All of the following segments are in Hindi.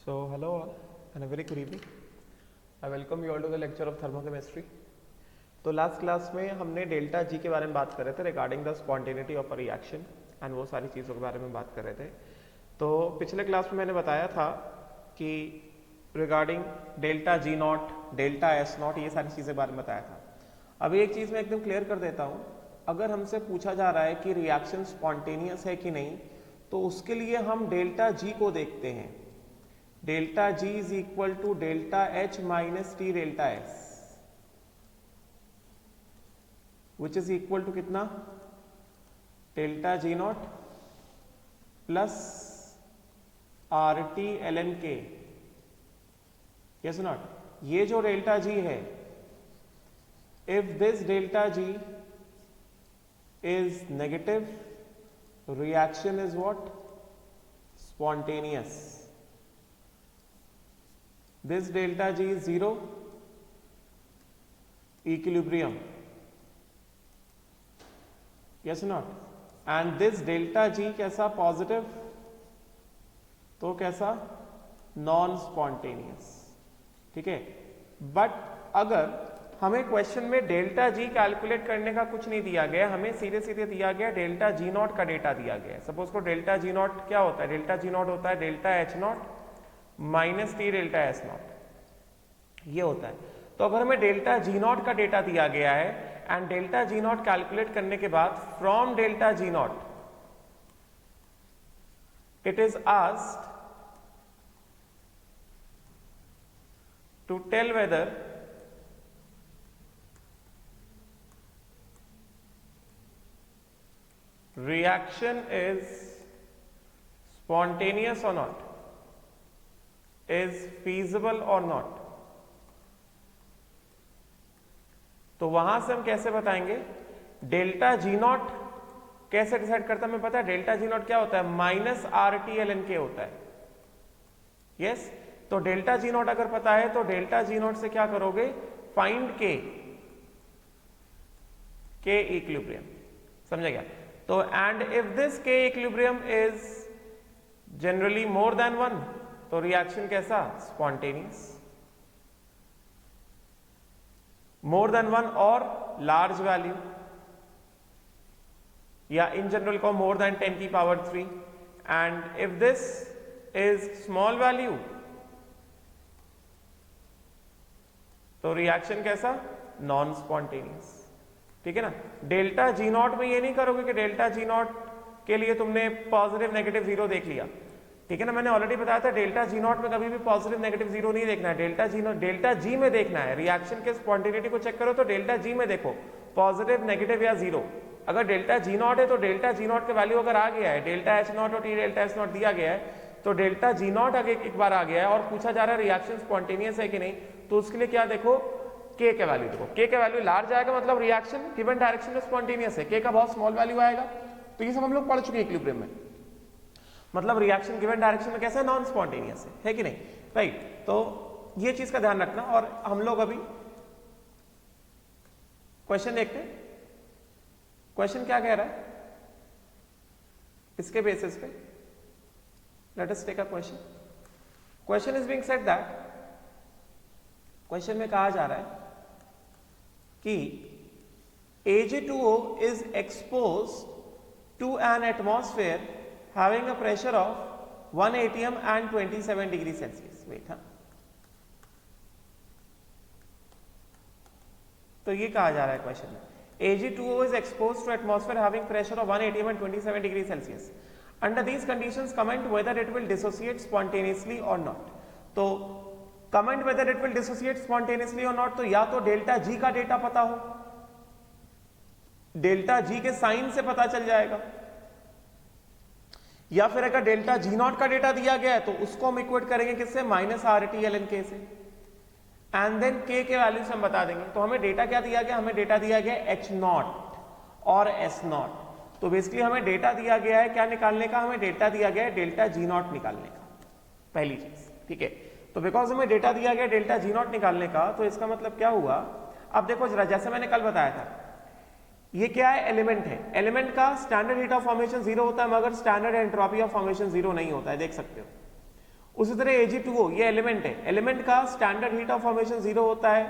So hello all and a very good evening. I welcome you all to the lecture of thermochemistry. तो लास्ट क्लास में हमने डेल्टा जी के बारे में बात कर रहे थे regarding the spontaneity of a reaction and वो सारी चीज़ों के बारे में बात कर रहे थे. तो पिछले क्लास में मैंने बताया था कि regarding delta G not, delta S naught, ये सारी चीज़ें बारे में बताया था. अभी एक चीज़ मैं एकदम क्लियर कर देता हूँ. अगर हमसे पूछा जा रहा है कि रिएक्शन स्पॉन्टेनियस है कि नहीं, तो उसके लिए हम डेल्टा जी को देखते हैं. Delta G is equal to delta H minus T delta S, which is equal to कितना, delta G naught plus R T L N K. Yes naught, ये जो डेल्टा जी है, if this delta G is negative, reaction is what, spontaneous. This delta G is zero, equilibrium. Yes or not? And this delta G कैसा, positive, तो कैसा, नॉन स्पॉन्टेनियस. ठीक है. बट अगर हमें क्वेश्चन में डेल्टा जी कैलकुलेट करने का कुछ नहीं दिया गया, हमें सीधे सीधे दिया गया डेल्टा जी नॉट का डेटा दिया गया है. सपोज को डेल्टा जी नॉट क्या होता है, डेल्टा जी नॉट होता है delta H naught minus T delta S naught, ये होता है. तो अगर हमें डेल्टा जी नॉट का डेटा दिया गया है and delta G naught calculate करने के बाद from delta G naught it is asked to tell whether reaction is spontaneous or not, is feasible or not. तो वहां से हम कैसे बताएंगे, डेल्टा जी नॉट कैसे डिसाइड करता है, हमें पता है डेल्टा जी नॉट क्या होता है, minus R T L N K होता है. यस, तो डेल्टा जी नॉट अगर पता है तो डेल्टा जी नॉट से क्या करोगे, फाइंड के इक्विलिब्रियम. समझे क्या? तो एंड इफ दिस के equilibrium is generally more than one, तो रिएक्शन कैसा, स्पॉन्टेनियस. मोर देन वन और लार्ज वैल्यू, या इन जनरल को मोर देन 10 की power 3. And if this is small value, तो रिएक्शन कैसा, नॉन स्पॉन्टेनियस. ठीक है ना. डेल्टा जी नॉट में ये नहीं करोगे कि डेल्टा जी नॉट के लिए तुमने पॉजिटिव नेगेटिव जीरो देख लिया. ठीक है ना, मैंने ऑलरेडी बताया था डेल्टा जी नॉट में कभी भी पॉजिटिव नेगेटिव जीरो नहीं देखना है. Delta G not, delta G में देखना है. रिएक्शन के स्पॉन्टेनिटी को चेक करो तो डेल्टा जी में देखो, पॉजिटिव नेगेटिव या जीरो. अगर डेल्टा जी नॉट है तो डेल्टा जी नॉट का वैल्यू अगर आ गया है, डेल्टा एच नॉट और टी डेल्टा एस नॉट दिया गया है, तो डेल्टा जी नॉट अगर एक बार आ गया है और पूछा जा रहा है रिएक्शन स्पॉन्टेनियस है कि नहीं, तो उसके लिए क्या देखो, के का वैल्यू देखो. के का वैल्यू लार्ज आएगा मतलब रिएक्शन गिवन डायरेक्शन में स्पॉन्टेनियस है. के का बहुत स्मॉल वैल्यू आएगा, तो ये सब हम लोग पढ़ चुके हैं इक्विलिब्रियम में, मतलब रिएक्शन गिवन डायरेक्शन में कैसा है, नॉन स्पॉन्टेनियस है कि नहीं. राइट. तो ये चीज का ध्यान रखना. और हम लोग अभी क्वेश्चन देखते हैं. क्वेश्चन क्या कह रहा है, इसके बेसिस पे let us take a question. Question is being said that, question में कहा जा रहा है कि Ag2O is exposed to an atmosphere having a pressure of 1 atm and 27 degree Celsius. Wait, हाँ. तो ये कहा जा रहा है क्वेश्चन में, Ag2O is exposed to atmosphere having pressure of 1 atm and 27 degree Celsius. Under these conditions, comment whether it will dissociate spontaneously or not. तो comment whether it will dissociate spontaneously और नॉट. तो या तो डेल्टा जी का डेटा पता हो, डेल्टा जी के साइन से पता चल जाएगा, या फिर अगर डेल्टा जी नॉट का डेटा दिया गया है तो उसको हम इक्वेट करेंगे किससे, minus R T L N K से, एंड देन के वैल्यू से हम बता देंगे. तो हमें डेटा क्या दिया गया, हमें डेटा दिया गया एच नॉट और एस नॉट. तो बेसिकली हमें डेटा दिया गया है क्या निकालने का, हमें डेटा दिया गया है डेल्टा जी नॉट निकालने का, पहली चीज. ठीक है. तो बिकॉज हमें डेटा दिया गया डेल्टा जी नॉट निकालने का, तो इसका मतलब क्या हुआ, अब देखो जरा, जैसे मैंने कल बताया था, ये क्या है, एलिमेंट है. एलिमेंट का standard heat of formation zero होता है, मगर standard entropy of formation zero नहीं होता है, देख सकते हो. उसी तरह Ag2O ये एलिमेंट है, एलिमेंट का स्टैंडर्ड हीट ऑफ फॉर्मेशन 0 होता है,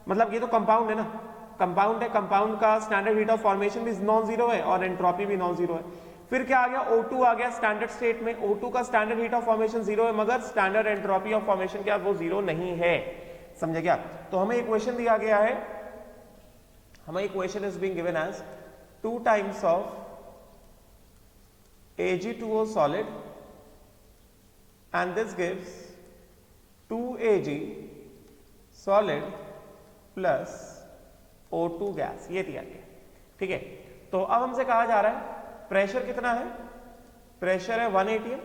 मतलब ये तो कंपाउंड है ना, कंपाउंड है, कंपाउंड का स्टैंडर्ड हीट ऑफ फॉर्मेशन भी नॉन जीरो है और एंट्रोपी भी नॉन जीरो है। फिर क्या आ गया, O2 आ गया स्टैंडर्ड स्टेट में, O2 का स्टैंडर्ड हीट ऑफ फॉर्मेशन 0 है मगर स्टैंडर्ड एंट्रोपी ऑफ फॉर्मेशन क्या वो 0 नहीं है, समझे क्या। तो हमें इक्वेशन दिया गया है, हमें equation is being given as 2 times of Ag2O solid and this gives 2Ag solid plus O2 gas, ये दिया गया, ठीक है। तो अब हमसे कहा जा रहा है प्रेशर कितना है, प्रेशर है 1 atm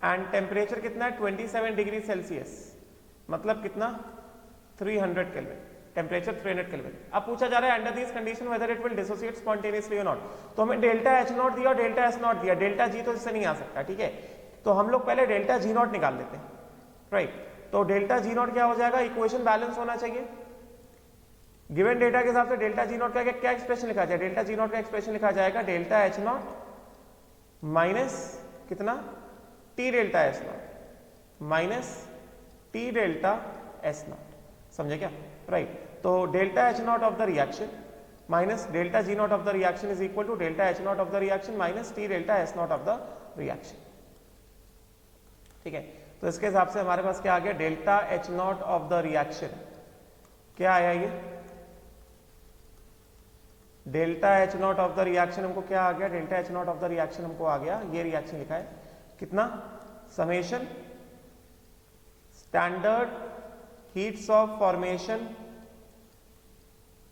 एंड टेम्परेचर कितना है 27 डिग्री सेल्सियस, मतलब कितना 300 केल्विन, टेम्परेचर 300 केल्विन। अब पूछा जा रहा है under this condition whether it will dissociate spontaneously और नॉट। तो हमें डेल्टा H नॉट दिया और डेल्टा S नॉट दिया, डेल्टा G तो इससे नहीं आ सकता, ठीक है। तो हम लोग पहले डेल्टा G नॉट निकाल लेते हैं, राइट। तो डेल्टा G नॉट क्या हो जाएगा, इक्वेशन बैलेंस होना चाहिए, गिवन डेटा के हिसाब से डेल्टा G नॉट का क्या एक्सप्रेशन लिखा जाए, डेल्टा G नॉट का एक्सप्रेशन लिखा जाएगा डेल्टा H नॉट माइनस कितना T delta S naught minus T delta S naught, समझे क्या, राइट। तो delta H naught of the reaction minus delta G naught of the reaction is equal to delta H naught of the reaction minus T delta S naught of the reaction, ठीक है। तो इसके हिसाब से हमारे पास क्या आ गया, delta H naught of the reaction क्या आया, ये delta H naught of the reaction हमको क्या आ गया, delta H naught of the reaction हमको आ गया, ये रिएक्शन लिखा है कितना, summation standard heats of formation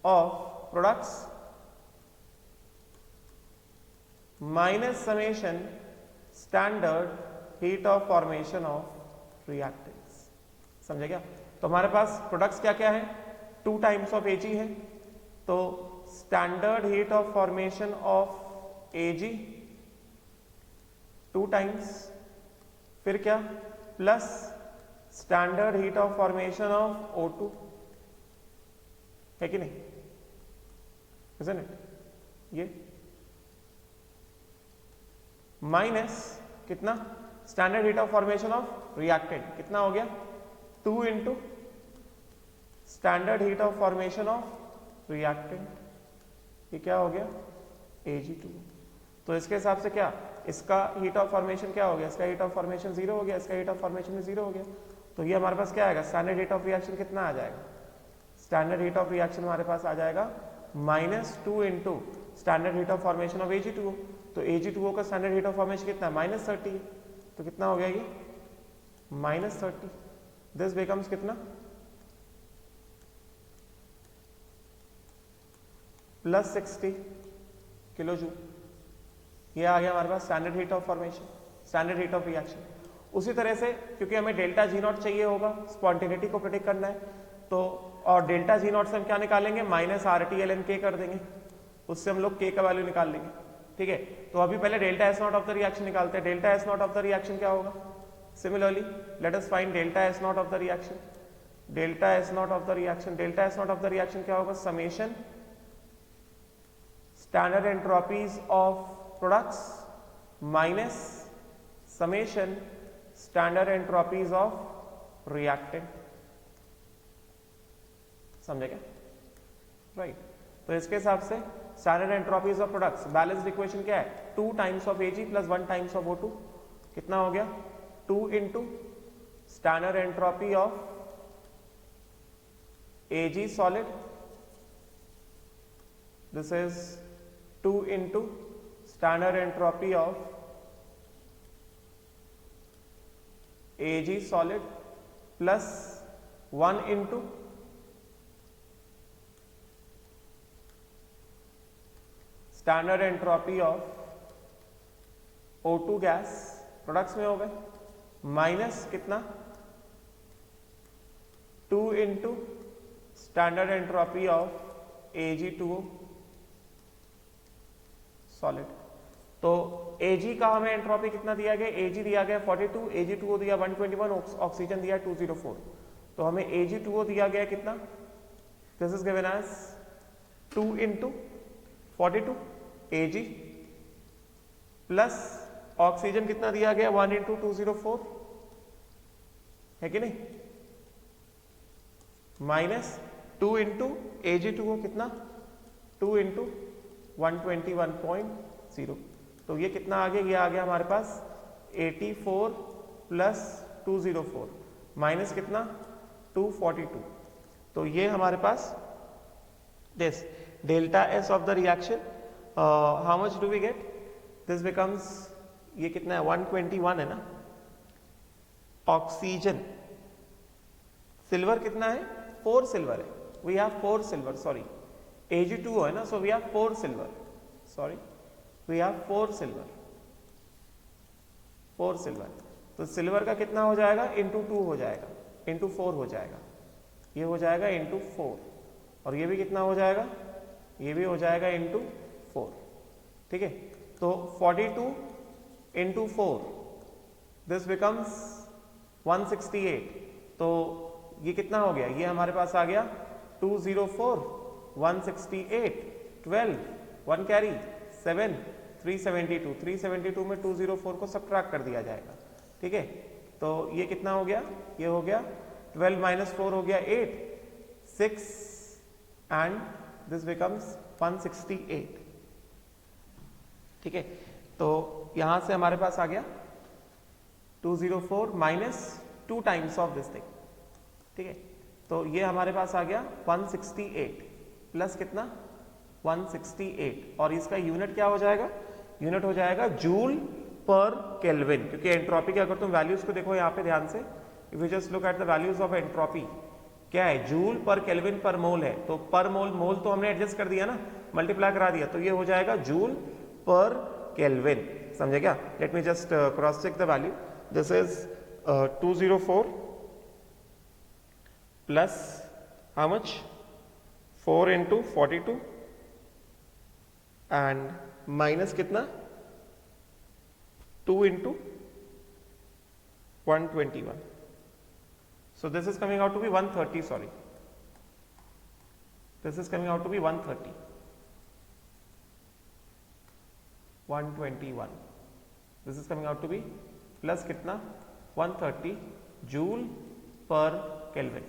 of products minus summation standard heat of formation of reactants, समझे क्या। तो हमारे पास प्रोडक्ट्स क्या क्या है, 2 टाइम्स ऑफ Ag है, तो standard heat of formation of Ag 2 times, फिर क्या plus standard heat of formation of O2, है कि नहीं, isn't it? ये माइनस कितना standard heat of formation of reactant कितना हो गया 2 into standard heat of formation of reactant, ये क्या हो गया Ag2। तो इसके हिसाब से क्या, इसका हीट ऑफ फॉर्मेशन क्या हो गया, इसका हीट ऑफ फॉर्मेशन 0 हो गया, इसका हीट ऑफ फॉर्मेशन भी 0 हो गया। तो ये हमारे पास क्या आएगा, स्टैंडर्ड हीट ऑफ रिएक्शन कितना आ जाएगा, स्टैंडर्ड हीट ऑफ रिएक्शन हमारे पास आ जाएगा -2 into standard heat of formation of Ag2O। तो Ag2O का स्टैंडर्ड हीट ऑफ फॉर्मेशन कितना है -30, तो कितना हो गया ये -30, दिस बिकम्स कितना +60 किलो जूल, ये आ गया हमारे पास standard heat of formation, standard heat of reaction. उसी तरह से क्योंकि हमें डेल्टा G नॉट चाहिए होगा, स्पॉन्टेनिटी को प्रेडिक्ट करना है, तो और डेल्टा G नॉट से हम क्या निकालेंगे, -RT/ln कर देंगे, उससे हम लोग K का वैल्यू निकाल लेंगे, ठीक है। तो अभी पहले delta S naught of the reaction निकालते हैं, delta S naught of the reaction क्या होगा, similarly let us find delta S naught of the reaction, delta S naught of the reaction, delta S naught of the reaction क्या होगा, summation standard entropies of products minus summation standard entropies of reactant, समझे क्या, राइट। तो इसके हिसाब से standard entropies of products balanced equation क्या है, 2 times of Ag plus 1 times of O2, कितना हो गया 2 into standard entropy of Ag solid, this is 2 into standard entropy of Ag solid plus 1 into standard entropy of O2 gas, products में हो गए, माइनस कितना 2 into standard entropy of Ag2O solid. तो Ag का हमें एंट्रोपी कितना दिया गया, Ag दिया गया 42, Ag2O दिया 121, ऑक्सीजन दिया 204, तो हमें Ag2O दिया गया कितना, this is given as 2 into 42 Ag plus oxygen कितना दिया गया 1 इंटू 204 है कि नहीं, माइनस 2 इंटू Ag2O कितना 2 इंटू 121.0, तो ये कितना आ गया, ये आ गया हमारे पास 84 प्लस 204 माइनस कितना 242, तो ये हमारे पास this delta S of the reaction how much do we get, this becomes, ये कितना है 121 है ना, ऑक्सीजन सिल्वर कितना है 4 सिल्वर है, we have 4 silver, sorry Ag2O है ना, so we have 4 silver, sorry we have 4 silver, 4 silver, तो सिल्वर का कितना हो जाएगा इंटू 2 हो जाएगा, इंटू 4 हो जाएगा, ये हो जाएगा इंटू 4, और ये भी कितना हो जाएगा, ये भी हो जाएगा इंटू 4, ठीक है, तो 42 इंटू 4 दिस बिकम्स 168, तो ये कितना हो गया, ये हमारे पास आ गया 204 168 12 1 कैरी 7 372, 372 में 204 को सब्ट्रैक्ट कर दिया जाएगा, ठीक है, तो ये कितना हो गया, ये हो गया 12 माइनस 4 हो गया 8 6 एंड दिस बिकम्स 168, ठीक है, तो यहां से हमारे पास आ गया 204 minus 2 times of this thing, ठीक है, तो ये हमारे पास आ गया 168 प्लस कितना 168, और इसका यूनिट क्या हो जाएगा, यूनिट हो जाएगा जूल पर केल्विन, क्योंकि एंट्रोपी के अगर तुम वैल्यूज को देखो यहाँ पे ध्यान से, if you just look at the values of entropy, क्या है joule per kelvin per mole है, तो पर मोल, मोल तो हमने एडजस्ट कर दिया ना, मल्टीप्लाई करा दिया, तो ये हो जाएगा जूल पर केल्विन, समझे क्या, let me just cross check the value, this is 204 plus how much 4 into 42 and minus कितना 2 into 121, so this is coming out to be 130, sorry this is coming out to be 130 121, this is coming out to be plus कितना 130 जूल पर केल्विन,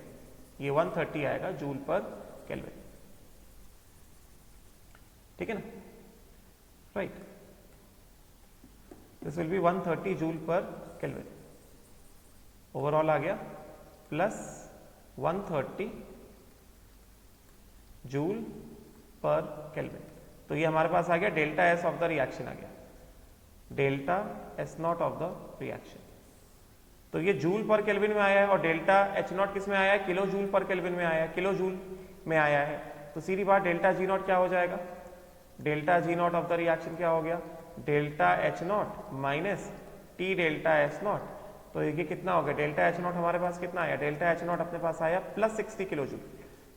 ये 130 आएगा जूल पर केल्विन, ठीक है ना, right, this will be 130 joule per kelvin, overall आ गया प्लस 130 जूल पर केल्विन, तो ये हमारे पास आ गया delta S of the reaction आ गया, delta S naught of the reaction, तो ये जूल पर केल्विन में आया है, और डेल्टा एच नॉट किस में आया है, किलो जूल पर केल्विन में आया है, किलो जूल में आया है, तो सीधी बात डेल्टा जी नॉट क्या हो जाएगा, delta G naught of the reaction क्या हो गया, delta H naught minus T delta S not, तो ये कितना हो गया, डेल्टा एच नॉट हमारे पास कितना आया, डेल्टा एच नॉट अपने पास आया प्लस 60 किलो जूल,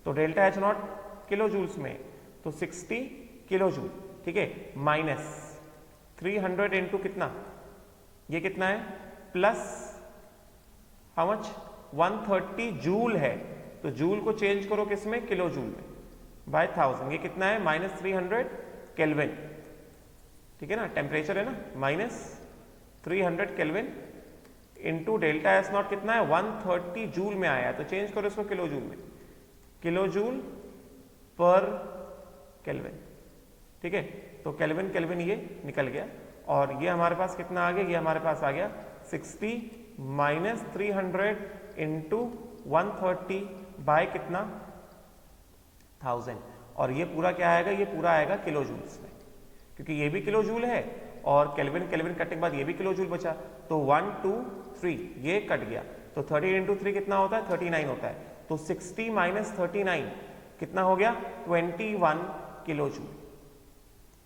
तो delta H naught kilo joules में, तो 60 किलो जूल, ठीक है, माइनस 300 इंटू कितना, ये कितना है प्लस हाउ मच 130 जूल है, तो जूल को चेंज करो किसमें, किलो जूल में बाय 1000, ये कितना है माइनस 300 केल्विन, ठीक है ना, टेम्परेचर है ना, minus 300 kelvin into delta S not कितना है 130 जूल में आया है, तो चेंज करो इसको किलो जूल में, किलो जूल पर केल्विन, ठीक है, तो केल्विन केल्विन ये निकल गया, और ये हमारे पास कितना आ गया, ये हमारे पास आ गया 60 माइनस 300 इंटू 130 बाय कितना 1000, और ये पूरा क्या आएगा, ये पूरा आएगा किलो जूल्स में, क्योंकि ये भी किलो जूल है और केल्विन केल्विन कटने के बाद ये भी किलो जूल बचा, तो 1 2 3 ये कट गया, तो 30 इंटू 3 कितना होता है 39 होता है, तो 60 माइनस 39 कितना हो गया 21 kilo joule,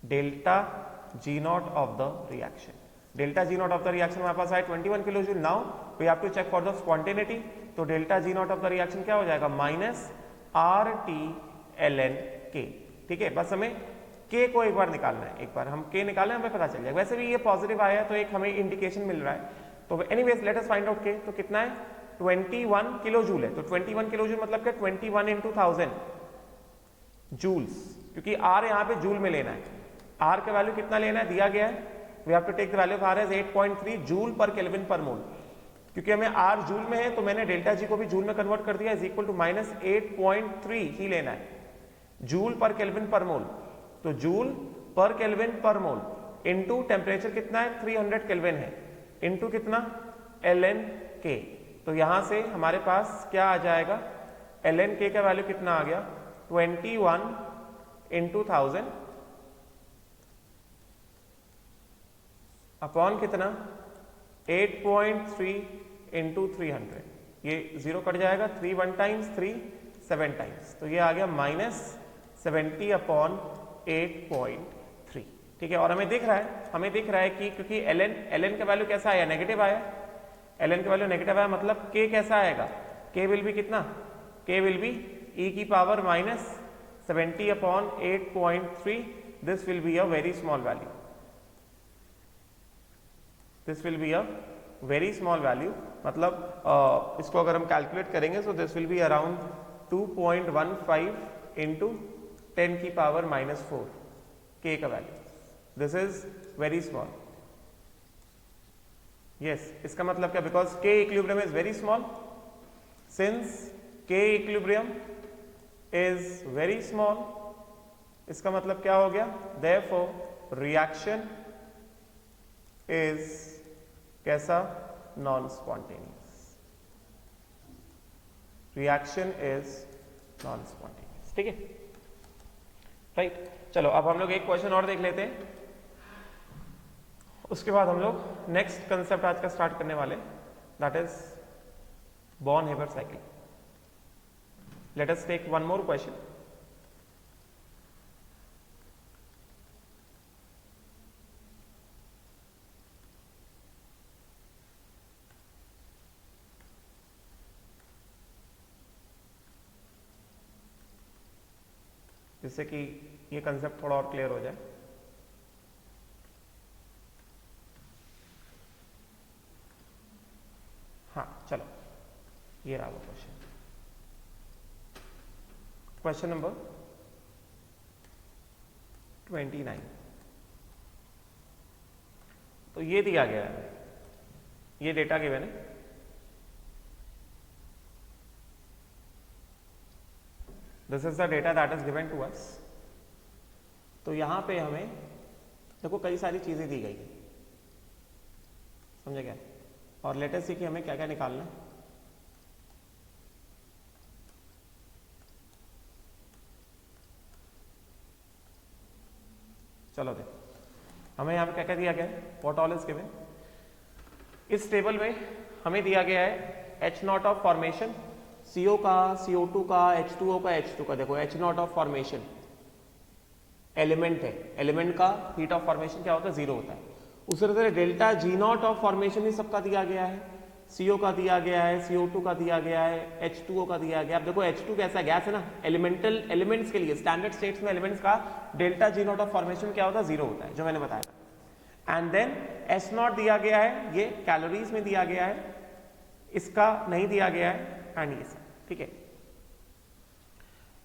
delta G naught of the reaction, delta G naught of the reaction हमारे पास आया 21 kilo joule, now we have to check for the spontaneity, तो delta G naught of the reaction क्या हो जाएगा minus R T L N K, ठीक है, बस हमें के को एक बार निकालना है, एक बार हम के निकालें हमें पता चल जाएगा, वैसे भी ये पॉजिटिव आया है तो एक हमें इंडिकेशन मिल रहा है, तो anyways late us find out के, तो कितना है 21 किलो जूल है, तो 21 किलो जूल मतलब क्या 21 इंटू 1000 जूल्स, क्योंकि आर यहाँ पे जूल में लेना है, आर का वैल्यू कितना लेना है दिया गया है we have to take the value of R as 8.3 joule per kelvin per mole. क्योंकि हमें आर जूल में है तो मैंने डेल्टा जी को भी जूल में कन्वर्ट कर दिया, इज इक्वल टू -8.3 ही लेना है, जूल पर केल्विन पर मोल। तो जूल पर केल्विन पर मोल इनटू टेम्परेचर कितना है 300 केल्विन है, इनटू कितना ln k। तो यहां से हमारे पास क्या आ जाएगा, ln k का वैल्यू कितना आ गया 21 इंटू 1000 अपॉन कितना 8.3 इंटू 300, ये जीरो कट जाएगा, 3 1 टाइम्स 3 7 टाइम्स, तो ये आ गया -70 अपॉन 8.3। ठीक है, और हमें दिख रहा है कि क्योंकि ln का वैल्यू कैसा आया, नेगेटिव आया, ln का वैल्यू नेगेटिव आया, मतलब k कैसा आएगा, k विल बी कितना, k विल बी e की power -70 upon 8.3, this will be a very small value, this will be a very small value, मतलब इसको अगर हम कैलकुलेट करेंगे तो this will be around 2.15 into 10 की पावर -4 k का value, this is very small. Yes, इसका मतलब क्या, because k equilibrium is very small, since k equilibrium is very small, इसका मतलब क्या हो गया, देयरफॉर रिएक्शन इज कैसा, non spontaneous, reaction is non spontaneous. ठीक है, राइट। चलो अब हम लोग एक क्वेश्चन और देख लेते हैं, उसके बाद हम लोग नेक्स्ट कंसेप्ट आज का स्टार्ट करने वाले, that is Born Haber cycle. Let us take one more question. जिससे कि ये कंसेप्ट थोड़ा और क्लियर हो जाए। हाँ चलो, ये रहा वो क्वेश्चन, क्वेश्चन नंबर 29। तो ये दिया गया है, ये डेटा गिवन है, this is the data that is given to us. तो यहां पे हमें देखो कई सारी चीजें दी गई है, समझे क्या, और लेटेस्ट सी कि हमें क्या क्या निकालना है। चलो देखो, हमें यहां पे क्या क्या दिया गया है, व्हाट ऑल इज गिवन। इस टेबल में हमें दिया गया है H0 ऑफ फॉर्मेशन, CO का, CO2 का, H2O का, H2 का। देखो H0 ऑफ फॉर्मेशन एलिमेंट है, एलिमेंट का हीट ऑफ फॉर्मेशन क्या होता है, 0 होता है। उसी तरह डेल्टा G0 ऑफ फॉर्मेशन ही सबका दिया गया है, CO का दिया गया है, CO2 का दिया गया है, H2O का दिया गया। अब देखो H2 कैसा गैस है ना, एलिमेंटल एलिमेंट्स के लिए, स्टैंडर्ड स्टेट्स में एलिमेंट्स का डेल्टा G0 ऑफ फॉर्मेशन क्या होता है, 0 होता है, जो मैंने बताया। एंड देन S0 दिया गया है, ये कैलोरीज में दिया गया है, इसका नहीं दिया गया है, एंड ये सब, ठीक है।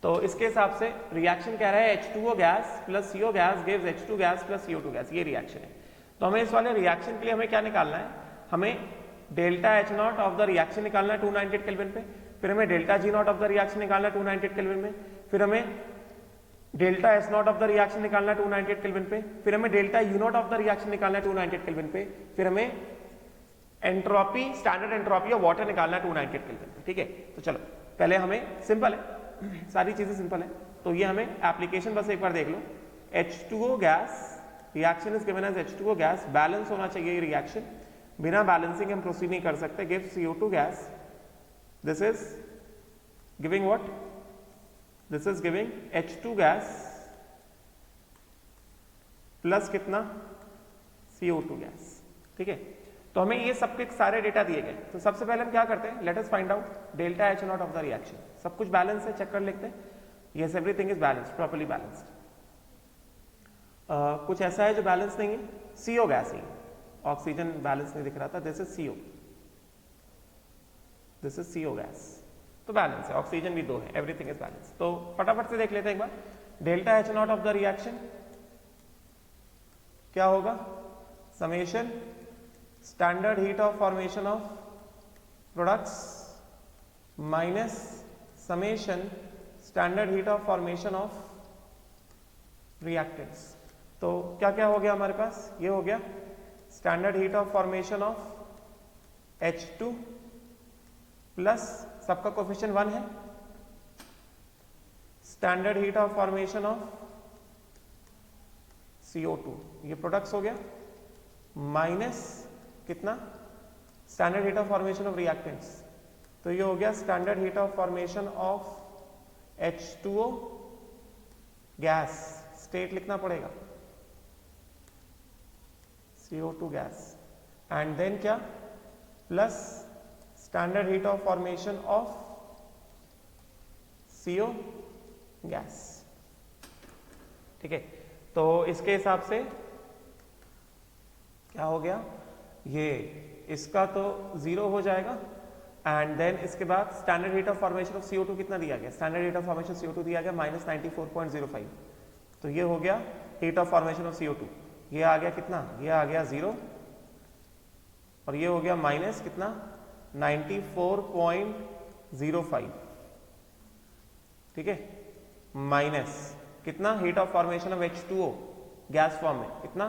तो इसके हिसाब से रिएक्शन कह रहा है H2O gas plus CO gas gives H2 gas plus CO2 gas, ये रिएक्शन है। तो हमें इस वाले रिएक्शन के लिए हमें क्या निकालना है, हमें delta H0 of the reaction निकालना है 298 केल्विन पे, फिर हमें delta G0 of the reaction निकालना है 298 केल्विन में, फिर हमें delta S0 of the reaction निकालना है 298 केल्विन पे, फिर हमें delta U0 of the reaction निकालना है 298 केल्विन पे, फिर हमें entropy, standard entropy of water निकालना है 298 केल्विन पे। ठीक है, तो चलो पहले हमें सिंपल है, सारी चीजें सिंपल है, तो ये हमें एप्लीकेशन बस एक बार देख लो। H2O gas, reaction is given as H2O gas, balance होना चाहिए ये रिएक्शन, बिना बैलेंसिंग हम प्रोसीड नहीं कर सकते। Give CO2 gas, this is giving what, this is giving H2 gas plus कितना CO2 गैस। ठीक है, तो हमें ये सब के सारे डेटा दिए गए। तो सबसे पहले हम क्या करते हैं, let us find out delta H0 of the reaction. सब कुछ बैलेंस है, चेक कर लेते हैं। Yes, everything is balanced, properly balanced. कुछ ऐसा है जो बैलेंस नहीं है, CO गैस ही, ऑक्सीजन बैलेंस नहीं दिख रहा था, this is CO, this is CO gas, तो बैलेंस है, ऑक्सीजन भी 2 है, एवरीथिंग इज बैलेंस। तो फटाफट से देख लेते हैं एक बार, delta H0 of the reaction क्या होगा, summation standard heat of formation of products minus summation standard heat of formation of reactants. तो क्या क्या हो गया हमारे पास, ये हो गया standard heat of formation of H2 plus सबका कोफिशिएंट 1 है, standard heat of formation of CO2, ये प्रोडक्ट्स हो गया, माइनस कितना standard heat of formation of reactants, तो ये हो गया standard heat of formation of H2O gas, state लिखना पड़ेगा CO2 गैस, एंड देन क्या plus standard heat of formation of CO gas. ठीक है, तो इसके हिसाब से क्या हो गया, ये इसका तो 0 हो जाएगा, एंड देन इसके बाद standard heat of formation of CO2 कितना दिया गया, standard heat of formation CO2 दिया गया -94.05, तो ये हो गया heat of formation of CO2, ये आ गया कितना, ये आ गया 0, और ये हो गया माइनस कितना 94.05, ठीक है, माइनस कितना heat of formation of H2O gas form में कितना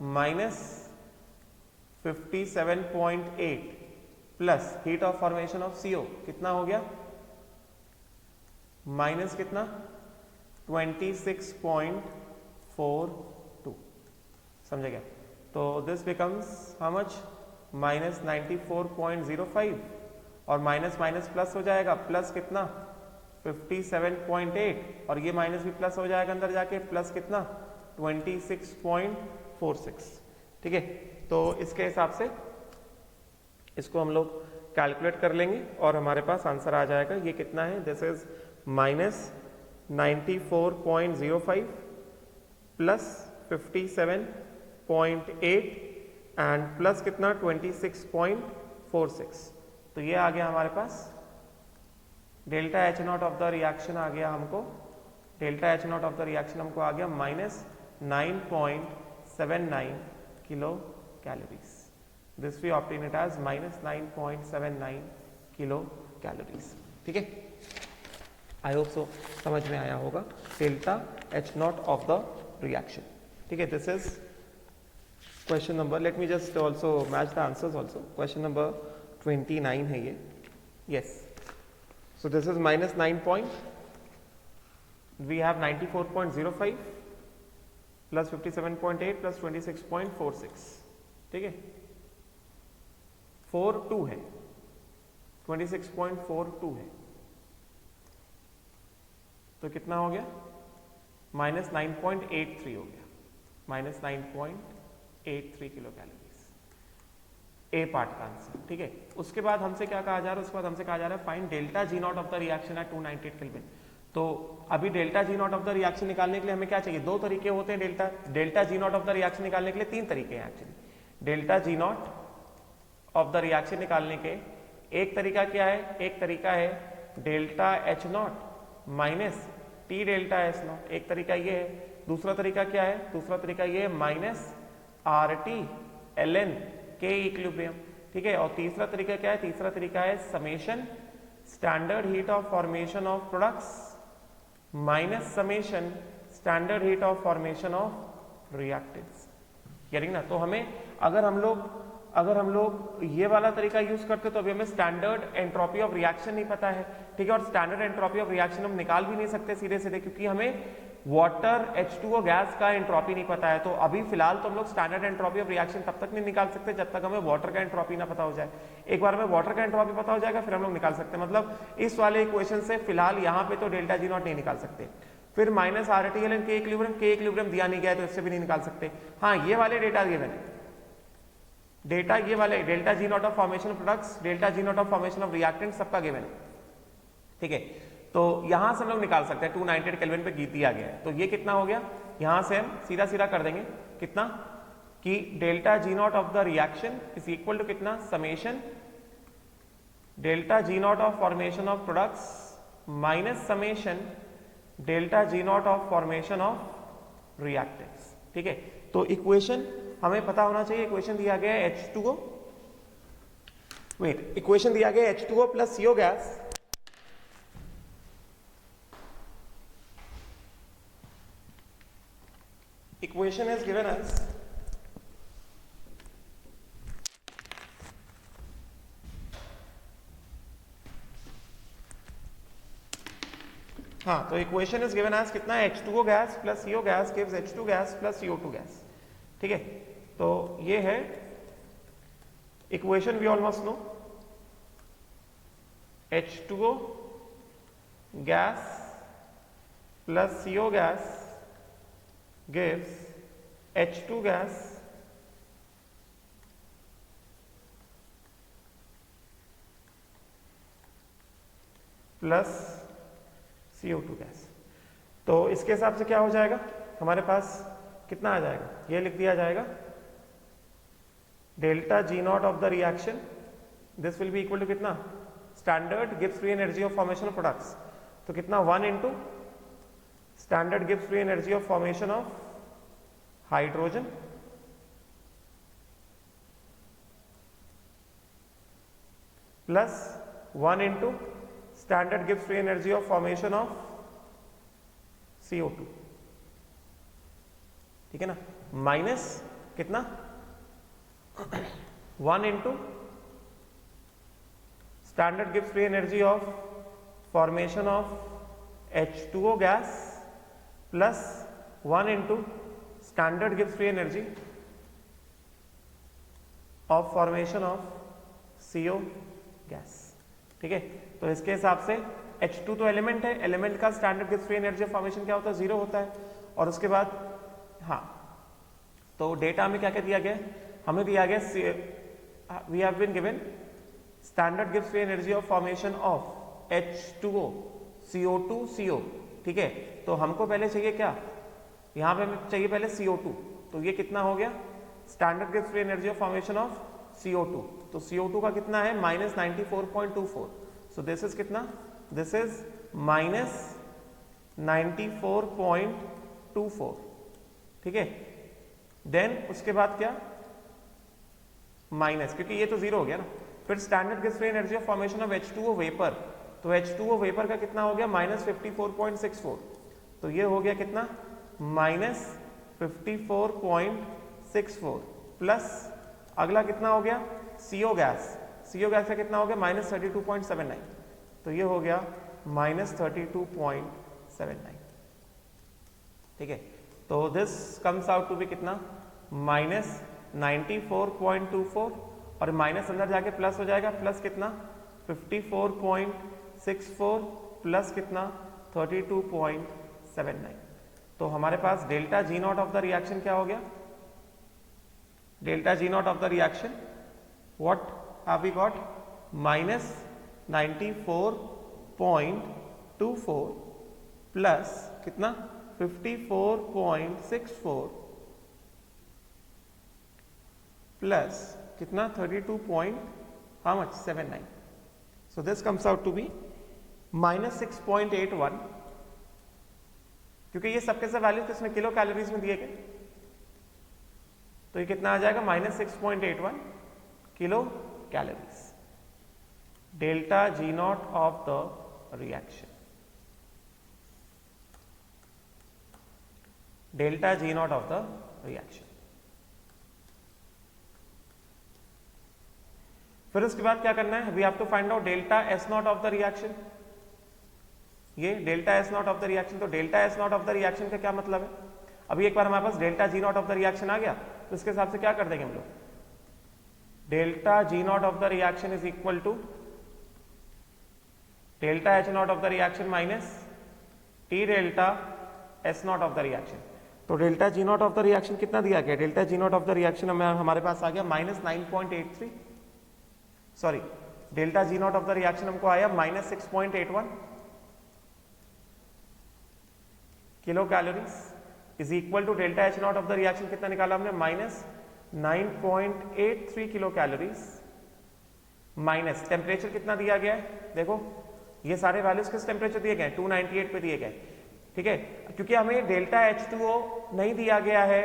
-57.8 plus heat of formation of CO कितना हो गया माइनस कितना 26.42, समझे क्या, तो दिस बिकम्स हाउ मच -94.05, और माइनस माइनस प्लस हो जाएगा, प्लस कितना 57.8, और ये माइनस भी प्लस हो जाएगा अंदर जाके, प्लस कितना 26.46, ठीक है, तो इसके हिसाब से इसको हम लोग कैलकुलेट कर लेंगे और हमारे पास आंसर आ जाएगा, ये कितना है, this is -94.05 plus 57.8 and plus कितना 26.46, तो ये आ गया हमारे पास delta H naught of the reaction आ गया हमको, delta H naught of the reaction हमको आ गया -9.79 kilo calories, this we obtain it as -9.79 kilo calories, ठीक है, आई होप सो समझ में आया होगा delta H naught of the reaction, ठीक है, this is question number, late me just also match the answers also, question number 29 है ये, yes, so this is -9 point, we have 94.05 plus 57.8 plus 26.46, ठीक है, 42 है, 26.42 है, तो कितना हो गया -9.83 हो गया, -9.83 किलो कैलोरीज, ए पार्ट का आंसर, ठीक है, उसके बाद हमसे क्या कहा जा रहा है, उसके बाद हमसे कहा जा रहा है find delta G naught of the reaction at 298 kelvin, तो अभी delta G naught of the reaction निकालने के लिए हमें क्या चाहिए, दो तरीके होते हैं delta G naught of the reaction निकालने के लिए, तीन तरीके हैं actually, delta G naught of the reaction निकालने के एक तरीका क्या है, एक तरीका है delta H naught minus T delta S not, एक तरीका ये है, दूसरा तरीका क्या है, दूसरा तरीका ये है -RT ln के इक्विलिब्रियम, ठीक है, और तीसरा तरीका क्या है, तीसरा तरीका है summation standard heat of formation of products minus summation standard heat of formation of reactants, यानी ना, तो हमें अगर हम लोग ये वाला तरीका यूज करते तो अभी हमें स्टैंडर्ड एंट्रोपी ऑफ रिएक्शन नहीं पता है, ठीक है, और स्टैंडर्ड एंट्रोपी ऑफ रिएक्शन हम निकाल भी नहीं सकते सीधे सीधे, क्योंकि हमें वाटर H2O गैस का एंट्रोपी नहीं पता है, तो अभी फिलहाल तो हम लोग स्टैंडर्ड एंट्रोपी ऑफ रिएक्शन तब तक नहीं निकाल सकते जब तक हमें वाटर का एंट्रोपी ना पता हो जाए, एक बार हमें वाटर का एंट्रोपी पता हो जाएगा फिर हम लोग निकाल सकते हैं, मतलब इस वाले इक्वेशन से फिलहाल यहाँ पे तो डेल्टा जी नॉट नहीं निकाल सकते, फिर -RT ln के इक्विलिब्रियम दिया नहीं गया तो इससे भी नहीं निकाल सकते, हाँ ये वाले डेटा दिए मैंने, डेटा ये वाले delta G naught of formation of products, delta G naught of formation of reactant सबका गिवन है, ठीक है, तो यहां से हम लोग निकाल सकते हैं 298 केल्विन पे दिया गया है, तो ये कितना हो गया, यहां से हम सीधा सीधा कर देंगे कितना कि delta G naught of the reaction is equal to कितना summation delta G naught of formation of products minus summation delta G naught of formation of reactants, ठीक है, तो इक्वेशन हमें पता होना चाहिए इक्वेशन दिया गया है H2O, वेट, इक्वेशन दिया गया है H2O plus CO gas, equation is given as हाँ, तो इक्वेशन इज गिवन एज कितना है H2O gas plus CO gas gives H2 gas plus CO2 gas, ठीक है। तो ये है equation, we almost know H2O gas plus CO gas gives H2 gas plus CO2 gas. तो इसके हिसाब से क्या हो जाएगा, हमारे पास कितना आ जाएगा, ये लिख दिया जाएगा delta G naught of the reaction, this will be equal to कितना, स्टैंडर्ड गिव्स free energy of formation of products, तो कितना 1 इंटू स्टैंडर्ड गिव्स free energy of formation of hydrogen plus 1 into standard गिव्स free energy of formation of CO2, ठीक है ना, माइनस कितना 1 इंटू स्टैंडर्ड गिव्स free energy of formation of H2O gas plus 1 into standard गिव्स free energy of formation of CO gas, ठीक है। तो इसके हिसाब से H2 तो एलिमेंट है, एलिमेंट का स्टैंडर्ड गिव्स फ्री एनर्जी ऑफ फॉर्मेशन क्या होता है, 0 होता है। और उसके बाद हाँ, तो डेटा में क्या क्या दिया गया, हमें दिया गया we have been given standard गिव्स free energy of formation of H2O CO2 CO, ठीक है। तो हमको पहले चाहिए क्या, यहाँ पे हमें चाहिए पहले CO2, तो ये कितना हो गया, स्टैंडर्ड गिव्स free energy of formation of CO2, तो CO2 का कितना है -94.24, सो दिस इज कितना, दिस इज -94.24, ठीक है। देन उसके बाद क्या, माइनस, क्योंकि ये तो 0 हो गया ना, फिर स्टैंडर्ड गिव्स free energy of formation of H2O vapour, तो H2O वेपर का कितना हो गया -54.64, तो ये हो गया कितना -54.64 प्लस अगला कितना हो गया CO गैस, CO गैस का कितना हो गया -32.79, तो ये हो गया -32.79, ठीक है। तो this comes out to be कितना -94.24 और माइनस अंदर जाके प्लस हो जाएगा, प्लस कितना 54.64 प्लस कितना 32.79, तो हमारे पास delta G naught of the reaction क्या हो गया, delta G naught of the reaction what have we got -94.24 plus कितना 54.64 प्लस कितना 32.79, so this comes out to be -6.81, क्योंकि ये सबके सब वैल्यू किसमें किलो कैलोरीज में दिए गए, तो ये कितना आ जाएगा -6.81 kilo calories, delta G naught of the reaction, delta G naught of the reaction. फिर उसके बाद क्या करना है, we have to find out delta S naught of the reaction, ये delta S naught of the reaction, तो delta S naught of the reaction का क्या मतलब है, अभी एक बार हमारे पास delta G naught of the reaction आ गया, तो इसके हिसाब से क्या कर देंगे हम लोग, delta G naught of the reaction is equal to delta H naught of the reaction minus T delta S naught of the reaction, तो delta G naught of the reaction कितना दिया गया, delta G naught of the reaction हमारे पास आ गया -9.83, sorry delta G naught of the reaction हमको आया -6.81 kilo calories is equal to delta H naught of the reaction कितना निकाला हमने -9.83 किलो कैलोरीज माइनस टेम्परेचर कितना दिया गया है, देखो ये सारे वैल्यूज किस टेम्परेचर दिए गए 298 पे दिए गए, ठीक है। क्योंकि हमें डेल्टा H2O नहीं दिया गया है,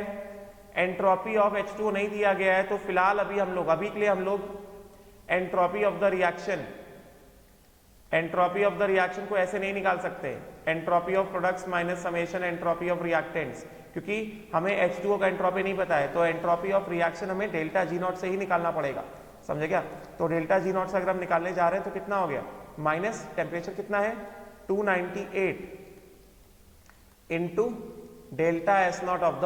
एंट्रोपी ऑफ H2O नहीं दिया गया है, तो फिलहाल अभी के लिए हम लोग एंट्रोपी ऑफ द रिएक्शन को ऐसे नहीं निकाल सकते, entropy of products minus summation entropy of reactants, क्योंकि हमें H2O का एंट्रोपी नहीं पता है, तो एंट्रोपी ऑफ रिएक्शन हमें डेल्टा जी नॉट से ही निकालना पड़ेगा, समझे क्या? तो डेल्टा जी नॉट से अगर हम निकालने जा रहे हैं तो कितना हो गया, माइनस टेम्परेचर कितना है 298 into delta S naught of the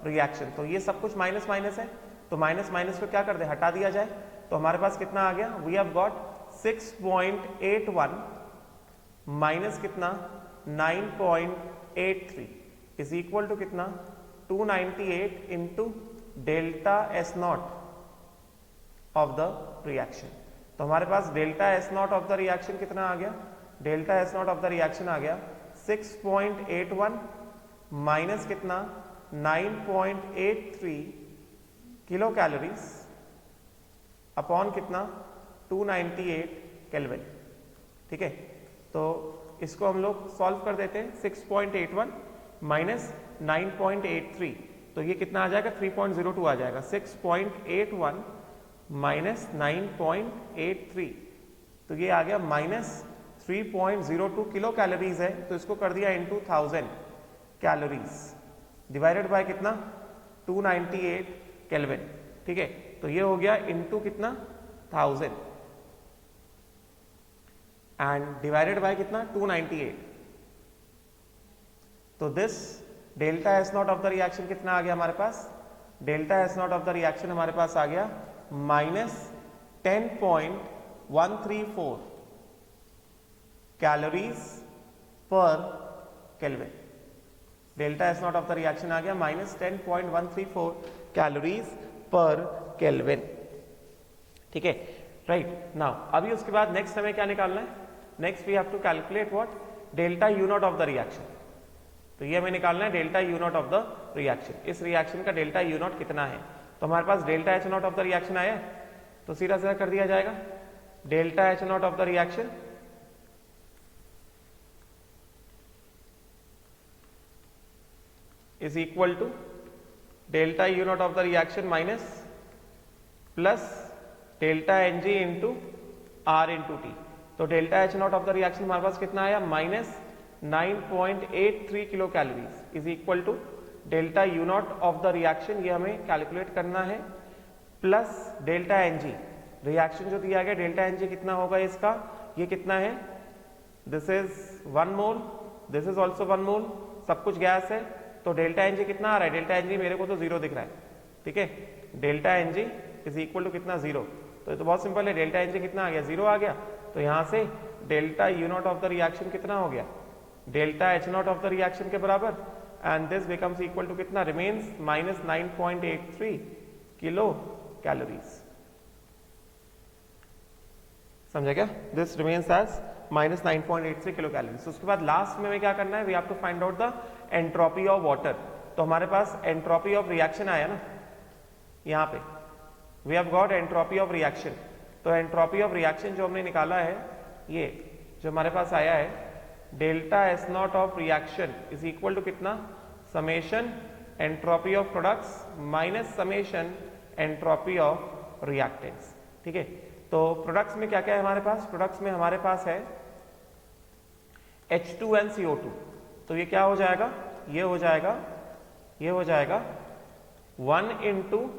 reaction. तो ये सब कुछ माइनस माइनस है, तो माइनस माइनस को क्या कर दे, हटा दिया जाए, तो हमारे पास कितना आ गया, वी हैव गॉट 6.81 माइनस कितना 9.83 इज इक्वल टू कितना 298 into delta S naught of the reaction. तो हमारे पास delta S naught of the reaction कितना आ गया, delta S naught of the reaction आ गया 6.81 माइनस कितना 9.83 किलो कैलोरीज अपॉन कितना 298 केल्विन। ठीक है, तो इसको हम लोग सॉल्व कर देते हैं, 6.81 माइनस 9.83, तो ये कितना आ जाएगा 3.02 आ जाएगा, 6.81 माइनस 9.83, तो ये आ गया माइनस 3.02 किलो कैलोरीज है, तो इसको कर दिया इनटू 1000 कैलोरीज डिवाइडेड बाय कितना 298 केल्विन। ठीक है, तो ये हो गया इनटू कितना 1000 एंड डिवाइडेड बाय कितना 298, तो this delta S naught of the reaction कितना आ गया हमारे पास, delta S naught of the reaction हमारे पास आ गया minus 10.134 calories per kelvin. Delta S naught of the reaction आ गया माइनस 10.134 कैलोरीज पर केल्विन। ठीक है, राइट नाउ अभी उसके बाद नेक्स्ट हमें क्या निकालना है, next we have to calculate what, delta U naught of the reaction. तो ये हमें निकालना है delta U naught of the reaction, इस रिएक्शन का डेल्टा यू नॉट कितना है। तो हमारे पास delta H naught of the reaction आया, तो सीधा सीधा कर दिया जाएगा, delta H naught of the reaction is equal to delta u naught of the reaction minus plus delta Ng into R into T। तो delta H naught of the reaction हमारे पास कितना आया, minus 9.83 kilo calories is equal to delta U naught of the reaction, ये हमें कैलकुलेट करना है, प्लस डेल्टा Ng, रिएक्शन जो दिया गया डेल्टा Ng कितना होगा इसका, ये कितना है, this is 1 mole, this is also 1 मोल, सब कुछ गैस है, तो डेल्टा Ng कितना आ रहा है, डेल्टा Ng मेरे को तो 0 दिख रहा है। ठीक है, delta Ng is equal to कितना 0, तो ये तो बहुत सिंपल है, डेल्टा Ng कितना आ गया 0 आ गया, तो यहां से delta U naught of the reaction कितना हो गया, delta H naught of the reaction के बराबर, and this becomes equal to कितना रिमेन्स माइनस 9.83 किलो कैलोरीज। समझा क्या, this remains as minus 9.83 kilo calories. उसके बाद लास्ट में हमें क्या करना है, we have to find out the entropy of water. तो हमारे पास एंट्रोपी ऑफ रिएक्शन आया ना, यहाँ पे we have got entropy of reaction. तो एंट्रोपी ऑफ रिएक्शन जो हमने निकाला है, ये जो हमारे पास आया है, delta S naught of reaction is equal to कितना, summation entropy of products minus summation entropy of reactants. ठीक है, तो प्रोडक्ट्स में क्या क्या है हमारे पास, प्रोडक्ट्स में हमारे पास है H2NCO2, तो ये क्या हो जाएगा, ये हो जाएगा 1 into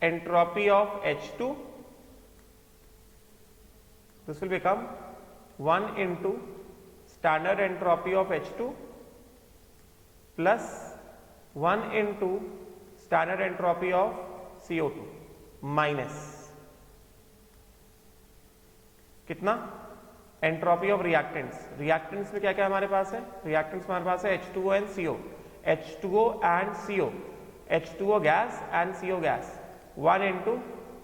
entropy of H2, this will become 1 into standard entropy of H2 plus 1 into standard entropy of CO2 minus कितना, एंट्रोपी ऑफ रिएक्टेंट्स। रिएक्टेंट्स में क्या क्या हमारे पास है, रिएक्टेंट्स में हमारे पास है H2O and CO, H2O and CO, H2O gas and CO gas, 1 into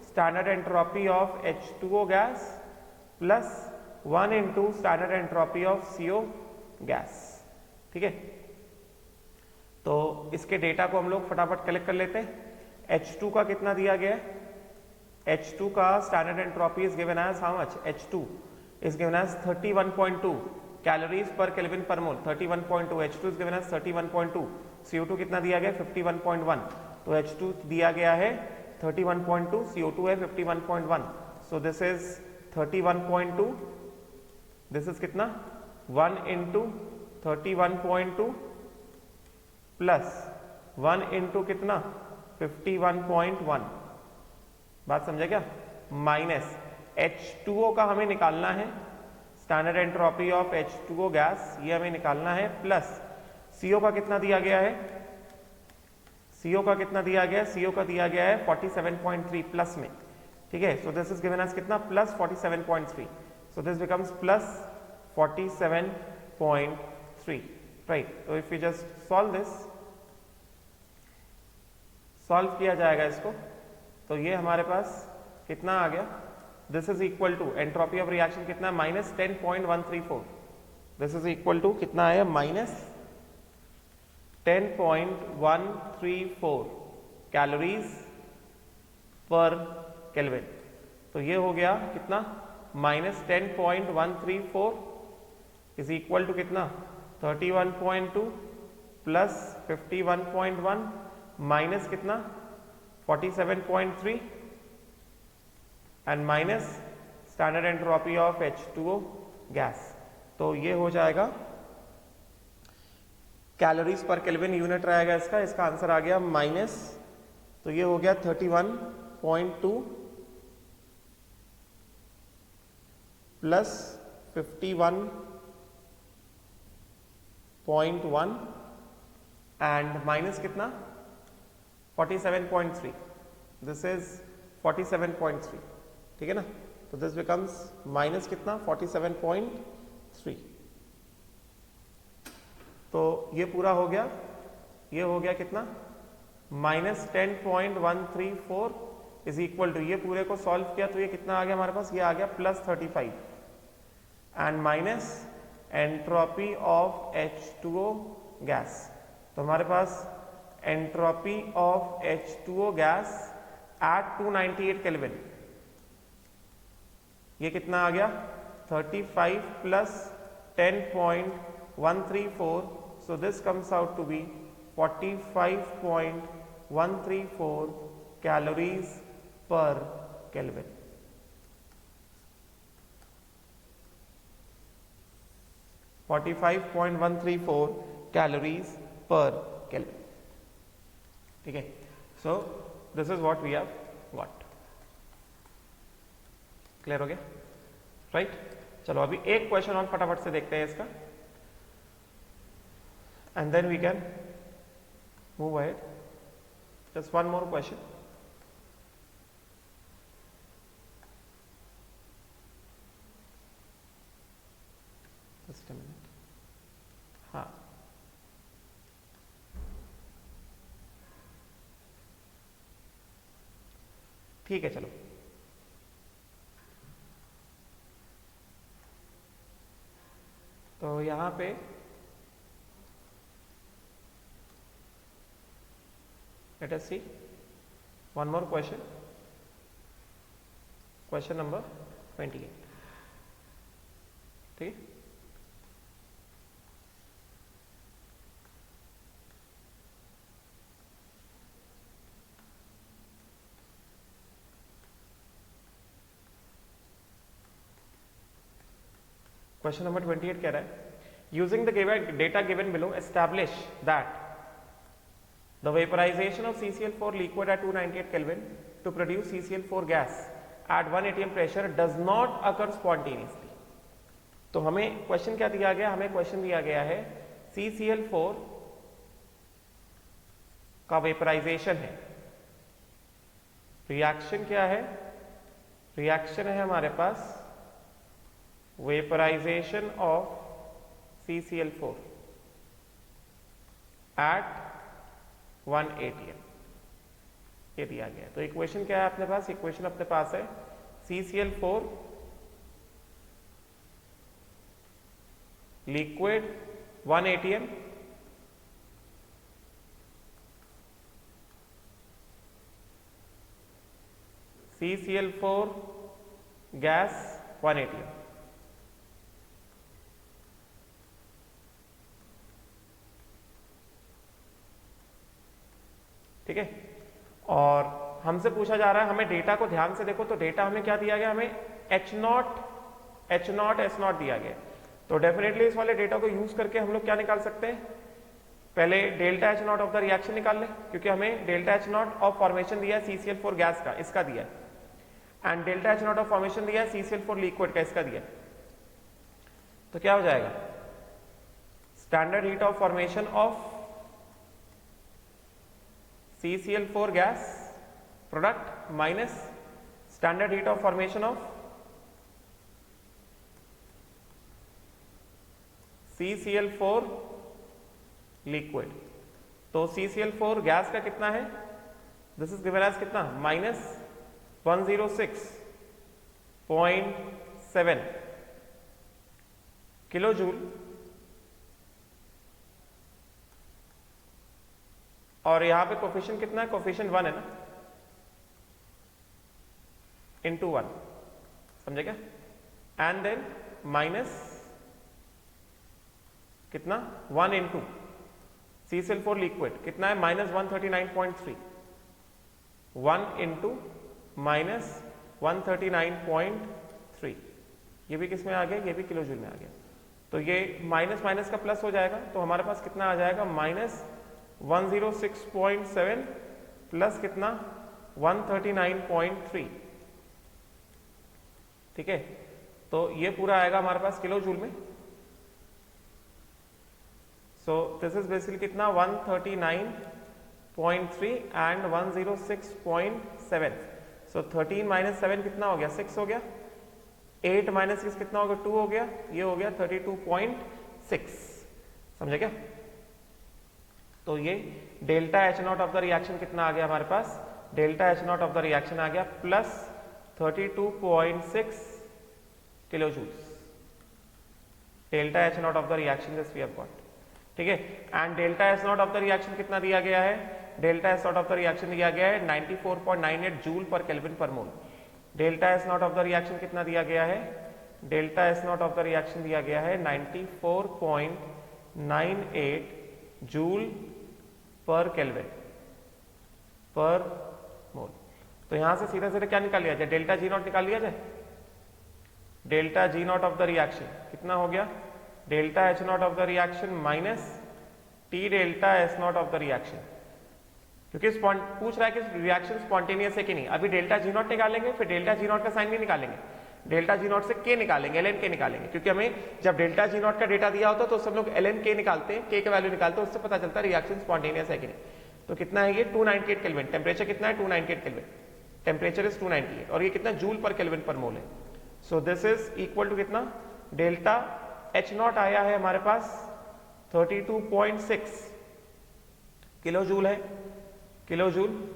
standard entropy of H2O gas plus 1 into standard entropy of CO gas. ठीक है, तो इसके डेटा को हम लोग फटाफट कलेक्ट कर लेते हैं। H2 का कितना दिया गया है, H2 का standard entropy is given as how much, H2 is given as 31.2 calories per Kelvin per mole, 31.2, H2 is given as 31.2, CO2 कितना दिया गया 51.1, तो H2 दिया गया है 31.2, CO2 है 51.1, सो दिस इज 31.2, दिस इज कितना 1 इंटू 31.2 प्लस 1 इंटू कितना 51.1, बात समझे क्या, माइनस H2O का हमें निकालना है, standard entropy of H2O gas, ये हमें निकालना है, प्लस CO का कितना दिया गया है, CO का कितना दिया गया है, CO का दिया गया है 47.3 प्लस में, ठीक है, so this is given as कितना plus 47.3, so this becomes plus 47.3, right. तो if you just solve this, solve किया जाएगा इसको, तो ये हमारे पास कितना आ गया, this is equal to entropy of reaction कितना minus 10.134, this is equal to कितना आया माइनस 10.134 कैलोरीज पर केल्विन। तो ये हो गया कितना माइनस 10.134 इज इक्वल टू कितना 31.2 प्लस 51.1 माइनस कितना 47.3 and minus standard entropy of H2O gas. तो ये हो जाएगा कैलोरीज पर केल्विन यूनिट रहेगा इसका, इसका आंसर आ गया माइनस, तो ये हो गया 31.2 प्लस 51.1 एंड माइनस कितना 47.3, दिस इज 47.3, ठीक है ना, तो दिस बिकम्स माइनस कितना 47.3, तो ये पूरा हो गया, ये हो गया कितना माइनस 10.134 इज इक्वल टू, ये पूरे को सॉल्व किया तो ये कितना आ गया हमारे पास, ये आ गया plus 35 and minus entropy of H2O gas. तो हमारे पास entropy of H2O gas at 298 kelvin, ये कितना आ गया 35 plus 10.134, so this comes out to be 45.134 calories per Kelvin. calories per Kelvin, ठीक है, so this is what we have got, clear हो गया, राइट। चलो अभी एक क्वेश्चन और फटाफट से देखते हैं इसका, and then we can move ahead. Just one more question. Just a minute. हाँ, ठीक है, चलो तो यहाँ पे let us see one more question, question number 28, ठीक है। क्वेश्चन नंबर 28 कह रहा है using the given data given below establish that the vaporization of CCl4 liquid at 298 Kelvin to produce CCl4 gas at 1 atm pressure does not occur spontaneously। तो हमें क्वेश्चन क्या दिया गया, हमें क्वेश्चन दिया गया है CCl4 का वेपराइजेशन है, रिएक्शन क्या है, रिएक्शन है हमारे पास vaporisation of CCl4 at 1 atm, ये दिया गया। तो इक्वेशन क्या है अपने पास, इक्वेशन अपने पास है CCl4 liquid 1 atm CCl4 gas 1 atm। और हमसे पूछा जा रहा है, हमें डेटा को ध्यान से देखो तो डेटा हमें क्या दिया गया, हमें H0 S0 दिया गया। तो डेफिनेटली इस वाले डेटा को यूज करके हम लोग क्या निकाल सकते हैं, पहले delta H0 of the reaction निकाल लें, क्योंकि हमें डेल्टा H0 ऑफ फॉर्मेशन दिया है CCl4 गैस का, इसका दिया है, and delta H0 of formation दिया है CCl4 लिक्विड का, इसका दिया है। तो क्या हो जाएगा, standard heat of formation of CCl4 gas product minus standard heat of formation of CCl4 liquid. तो CCl4 गैस का कितना है, दिस इज गिवन एज कितना, -106.7 किलो जूल, और यहां पे कोफिशिएंट कितना है, कोफिशिएंट 1 है ना, इंटू 1, समझे क्या, एंड देन माइनस कितना 1 इंटू CCl4 लिक्विड कितना है, -139.3, 1 इंटू -139.3, ये भी किस में आ गया, ये भी किलो जूल में आ गया। तो ये माइनस माइनस का प्लस हो जाएगा, तो हमारे पास कितना आ जाएगा, -106.7 प्लस कितना 139.3, ठीक है। तो ये पूरा आएगा हमारे पास किलो जूल में। सो दिस इज बेसिकली कितना 139.3 एंड 106.7। सो 13 माइनस 7 कितना हो गया, 6 हो गया, 8 माइनस 6 कितना हो गया, 2 हो गया, ये हो गया 32.6, समझे क्या। तो ये delta H0 of the reaction कितना आ गया हमारे पास, delta H0 of the reaction आ गया plus 32.6 kilo joules, delta H0 of the reaction this we have got, ठीक है। And delta S0 of the reaction कितना दिया गया है, delta S0 of the reaction दिया गया है 94.98 joule per kelvin per mole. Delta S0 of the reaction कितना दिया गया है, delta S0 of the reaction दिया गया है 94.98 जूल पर केल्विन पर मोल। तो यहां से सीधा सीधा क्या निकाल लिया जाए, डेल्टा G0 निकाल लिया जाए। Delta G0 of the reaction कितना हो गया, delta H0 of the reaction minus T delta S0 of the reaction, क्योंकि पूछ रहा है कि रिएक्शन स्पॉन्टेनियस है कि नहीं। अभी डेल्टा G0 निकालेंगे, फिर डेल्टा G0 का साइन नहीं निकालेंगे, डेल्टा G0 से K निकालेंगे, ln K निकालेंगे, क्योंकि हमें जब डेल्टा G0 का डेटा दिया होता है तो सब लोग ln K निकालते हैं, K का वैल्यू निकालते हैं, उससे पता चलता है रिएक्शन स्पॉन्टेनियस है कि नहीं। तो कितना है ये 298 केल्विन, टेम्परेचर कितना है 298 केल्विन, टेम्परेचर इज 298, और ये कितना joule per kelvin per mole है। So this is equal to कितना, डेल्टा H0 आया है हमारे पास 32.6 किलो जूल है, किलो जूल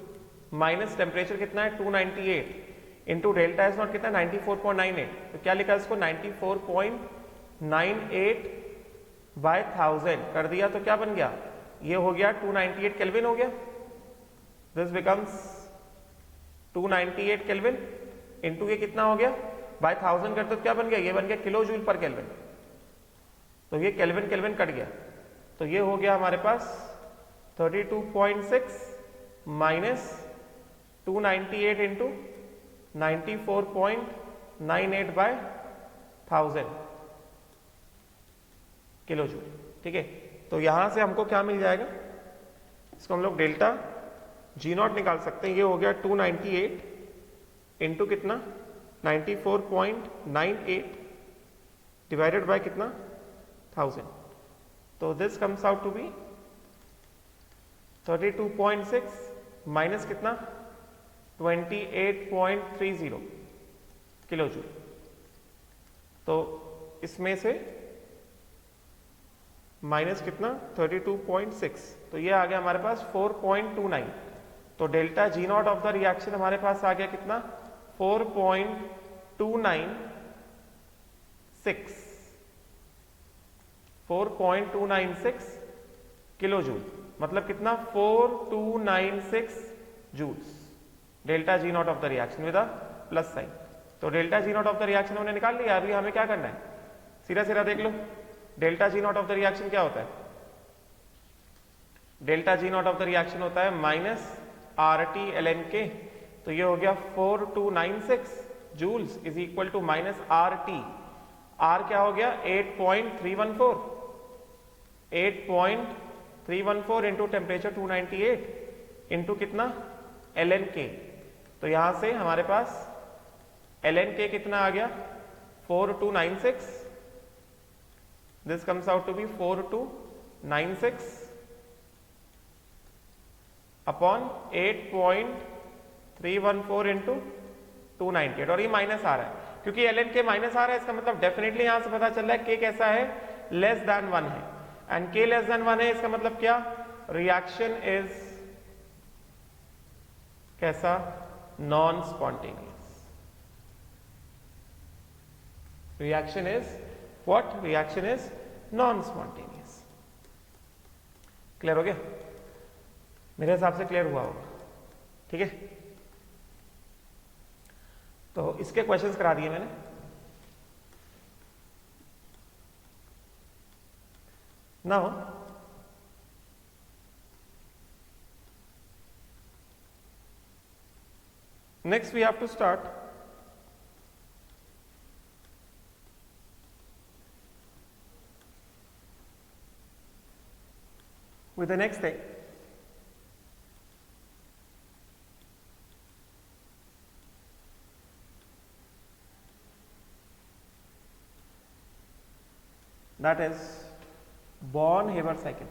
माइनस टेम्परेचर कितना है 298 इंटू डेल्टा S0 कितना 94.98, तो क्या लिखा इसको 94.98 बाय 1000 कर दिया, तो क्या बन गया, ये हो गया 298 केल्विन हो गया, दिस बिकम्स 298 केल्विन इंटू ये कितना हो गया बाय 1000 करते तो क्या बन गया, ये बन गया किलो जूल पर केल्विन। तो ये केल्विन केल्विन कट गया, तो ये हो गया हमारे पास 32.6 minus 298 into 94.98 by 1000 kilo joule, ठीक है। तो यहां से हमको क्या मिल जाएगा, इसको हम लोग डेल्टा G0 निकाल सकते हैं, ये हो गया 298 इंटू कितना 94.98 डिवाइडेड बाय कितना 1000, तो this comes out to be 32.6 minus कितना 28.30 किलो जूल। तो इसमें से माइनस कितना 32.6, तो ये आ गया हमारे पास 4.29। तो delta G0 of the reaction हमारे पास आ गया कितना 4.296 किलो जूल, मतलब कितना 4296 joules delta G0 of the reaction with a plus sign. तो delta G0 of the reaction हमने निकाल लिया, अभी हमें क्या करना है, सीधा सीधा देख लो, delta G0 of the reaction क्या होता है, delta G0 of the reaction होता है माइनस RT ln K, तो ये हो गया 4296 joules is equal to minus RT। R क्या हो गया 8.314, 8.314 इंटू टेम्परेचर 298 इंटू कितना ln K। तो यहां से हमारे पास ln K कितना आ गया 4296, this comes out to be 4296 upon 8.314 into 298, और ये माइनस आ रहा है क्योंकि ln K माइनस आ रहा है, इसका मतलब डेफिनेटली यहां से पता चल रहा है K कैसा है, लेस देन 1 है, एंड K लेस देन 1 है, इसका मतलब क्या, रिएक्शन इज कैसा, non spontaneous. Reaction is what, reaction is non spontaneous. Clear हो गया, मेरे हिसाब से क्लियर हुआ होगा, ठीक है। तो इसके क्वेश्चंस करा दिए मैंने। Now next we have to start with the next thing. That is Born-Haber cycle.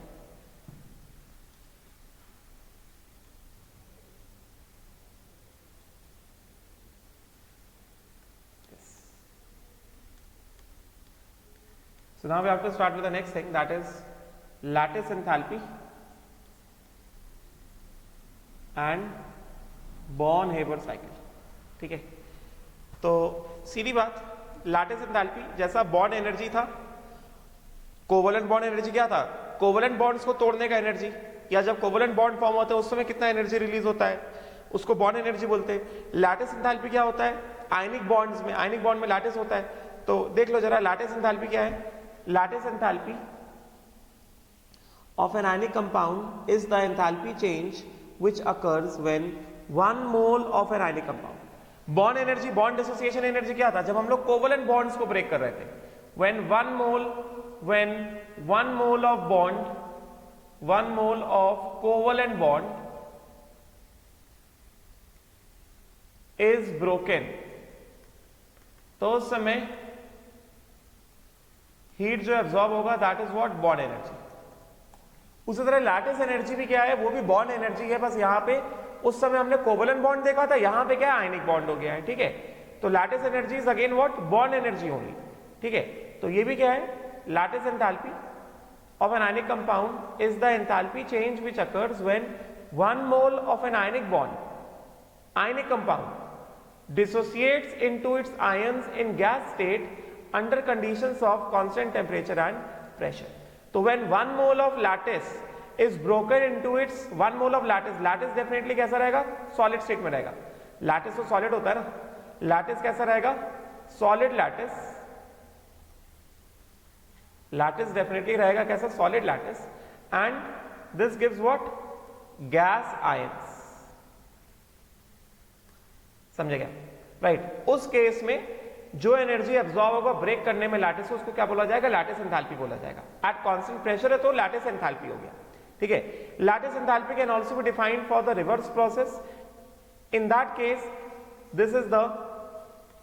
So now we have to start with the next thing, that is lattice enthalpy and Born-Haber cycle, ठीक है। तो सीधी बात, लैटिस एंथैल्पी जैसा बॉन्ड एनर्जी था, कोवलेंट बॉन्ड एनर्जी क्या था, कोवलेंट बॉन्ड्स को तोड़ने का एनर्जी, या जब कोवलेंट बॉन्ड फॉर्म होता है उस समय कितना एनर्जी रिलीज होता है, उसको बॉन्ड एनर्जी बोलते हैं। लैटिस एंथैल्पी क्या होता है, आयनिक बॉन्ड्स में, आयनिक बॉन्ड में लैटिस होता है। तो देख लो जरा लैटिस एंथैल्पी क्या है, lattice enthalpy of an ionic compound is the enthalpy change which occurs when 1 mole of an ionic compound. Bond energy, bond dissociation energy क्या था, जब हम लोग कोवलेंट बॉन्ड्स को ब्रेक कर रहे थे, when 1 mole of bond, 1 mole of covalent bond is broken, तो उस समय हीट जो एब्जॉर्ब होगा that is what, bond energy. उसी तरह लैटिस एनर्जी भी क्या है, वो भी बॉन्ड एनर्जी है, बस यहां पे उस समय हमने कोवलेंट बॉन्ड देखा था, यहां पे क्या है, आयनिक बॉन्ड हो गया है, ठीक है। तो lattice energy is again what, bond energy होगी, ठीक है। तो ये भी क्या है, lattice enthalpy of an ionic compound is the enthalpy change which occurs when 1 mole of an ionic bond, ionic compound dissociates into its ions in gas state under conditions of constant temperature and pressure. तो when 1 mole of lattice is broken into its 1 mole of lattice, lattice definitely कैसा रहेगा, solid state में रहेगा, lattice तो solid होता है ना, lattice कैसा रहेगा, solid lattice, lattice definitely रहेगा कैसा, solid lattice, and this gives what, gas ions, समझे क्या, राइट। उस केस में जो एनर्जी एब्जॉर्ब होगा ब्रेक करने में लैटिस, उसको क्या बोला जाएगा, लैटिस एंथैल्पी बोला जाएगा। एट कांस्टेंट प्रेशर है तो लैटिस एंथैल्पी हो गया, ठीक है। Lattice enthalpy can also be defined for the reverse process, in that case this is the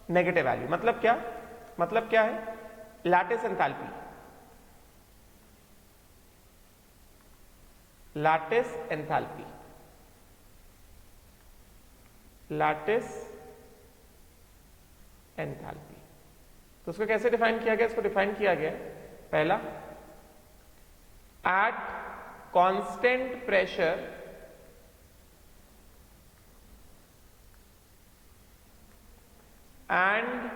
negative value. मतलब क्या, मतलब क्या है, lattice enthalpy, lattice enthalpy, lattice enthalpy, तो उसको कैसे डिफाइन किया गया, इसको डिफाइन किया गया पहला, at constant pressure and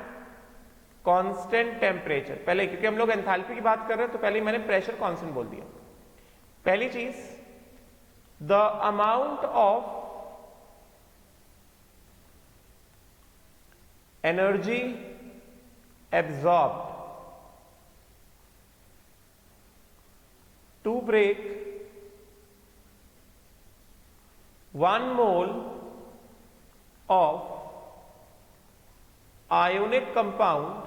constant temperature. पहले क्योंकि हम लोग एंथैल्पी की बात कर रहे हैं तो पहले मैंने प्रेशर कांस्टेंट बोल दिया। पहली चीज, the amount of energy absorbed to break 1 mole of ionic compound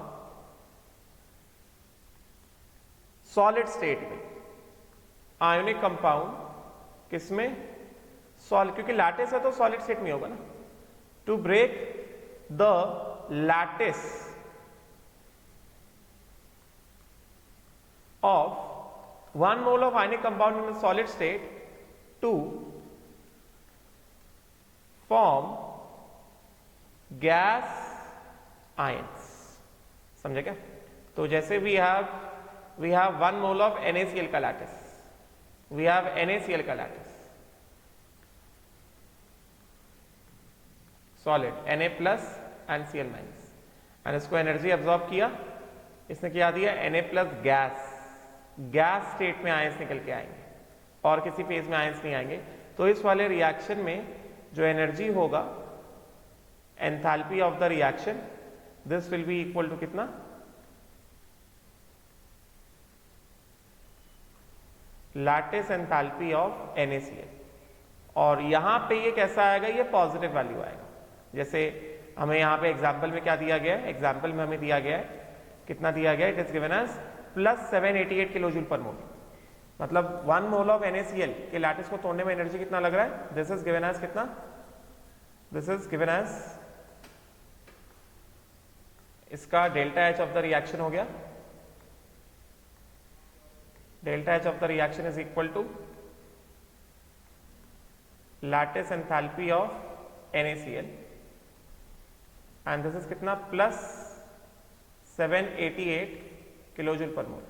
solid state में, आयोनिक कंपाउंड किसमें, सॉलिड, क्योंकि लैटिस है तो सॉलिड स्टेट में होगा ना। To break the lattice of 1 mole of ionic compound in a solid state to form gas ions। समझे क्या? तो जैसे we have 1 mole of NaCl का lattice, we have NaCl का lattice solid Na plus and Cl minus, और इसको एनर्जी एब्जॉर्ब किया, इसने क्या दिया Na plus गैस स्टेट में आयंस निकल के आएंगे और किसी फेज में आयंस नहीं आएंगे। तो इस वाले रिएक्शन में जो एनर्जी होगा, enthalpy of the reaction, this will be equal to कितना, लैटिस एंथैल्पी ऑफ NaCl। और यहां पे ये कैसा आएगा, ये पॉजिटिव वैल्यू आएगा। जैसे हमें यहां पे एग्जांपल में क्या दिया गया है, एग्जांपल में हमें दिया गया है, कितना दिया गया है, it is given as plus 788 kilo joule per mole. मतलब 1 मोल ऑफ NaCl के लैटिस को तोड़ने में एनर्जी कितना लग रहा है, दिस इज गिवन एज कितना, दिस इज गिवन एज, इसका डेल्टा H ऑफ द रिएक्शन हो गया, delta H of the reaction is equal to lattice enthalpy of NaCl and this is कितना, plus 788 kilo joule per mole.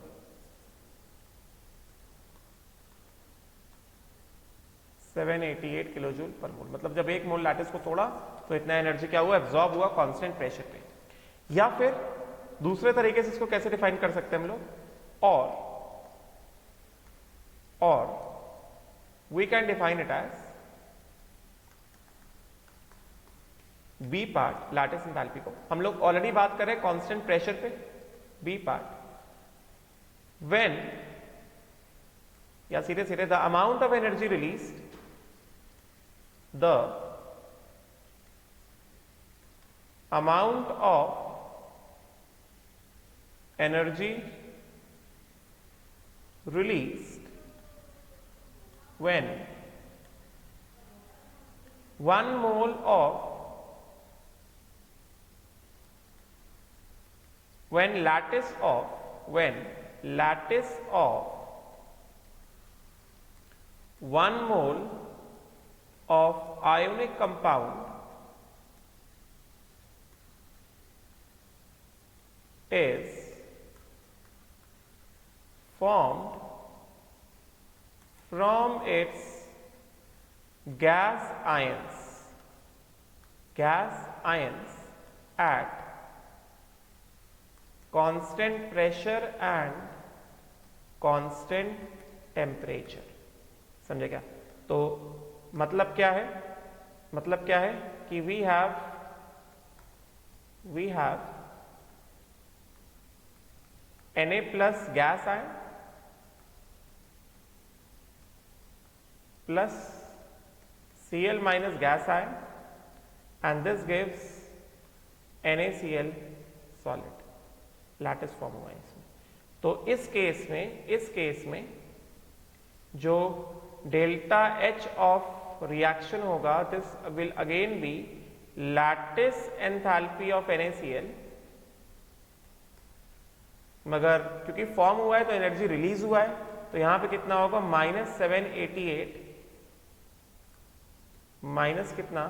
788 kilo joule per mole, मतलब जब एक मोल लैटिस को तोड़ा तो इतना एनर्जी क्या हुआ, एब्जॉर्ब हुआ कांस्टेंट प्रेशर पे। या फिर दूसरे तरीके से इसको कैसे डिफाइन कर सकते हैं हम लोग, और we can define it as B part lattice enthalpy को, हम लोग ऑलरेडी बात कर रहे हैं कांस्टेंट प्रेशर पे, बी पार्ट when, या सीधे सीधे, the amount of energy released, the amount of energy released when 1 mole of, when lattice of 1 mole of ionic compound is formed from its gas ions at constant pressure and constant temperature। समझे क्या? तो मतलब क्या है, मतलब क्या है कि we have Na plus gas ion plus Cl minus gas ion and this gives NaCl solid, lattice form हुआ है इसमें। तो इस केस में जो डेल्टा H ऑफ रिएक्शन होगा, this will again be lattice enthalpy of NaCl, मगर क्योंकि फॉर्म हुआ है तो एनर्जी रिलीज हुआ है, तो यहां पे कितना होगा, माइनस 788, माइनस कितना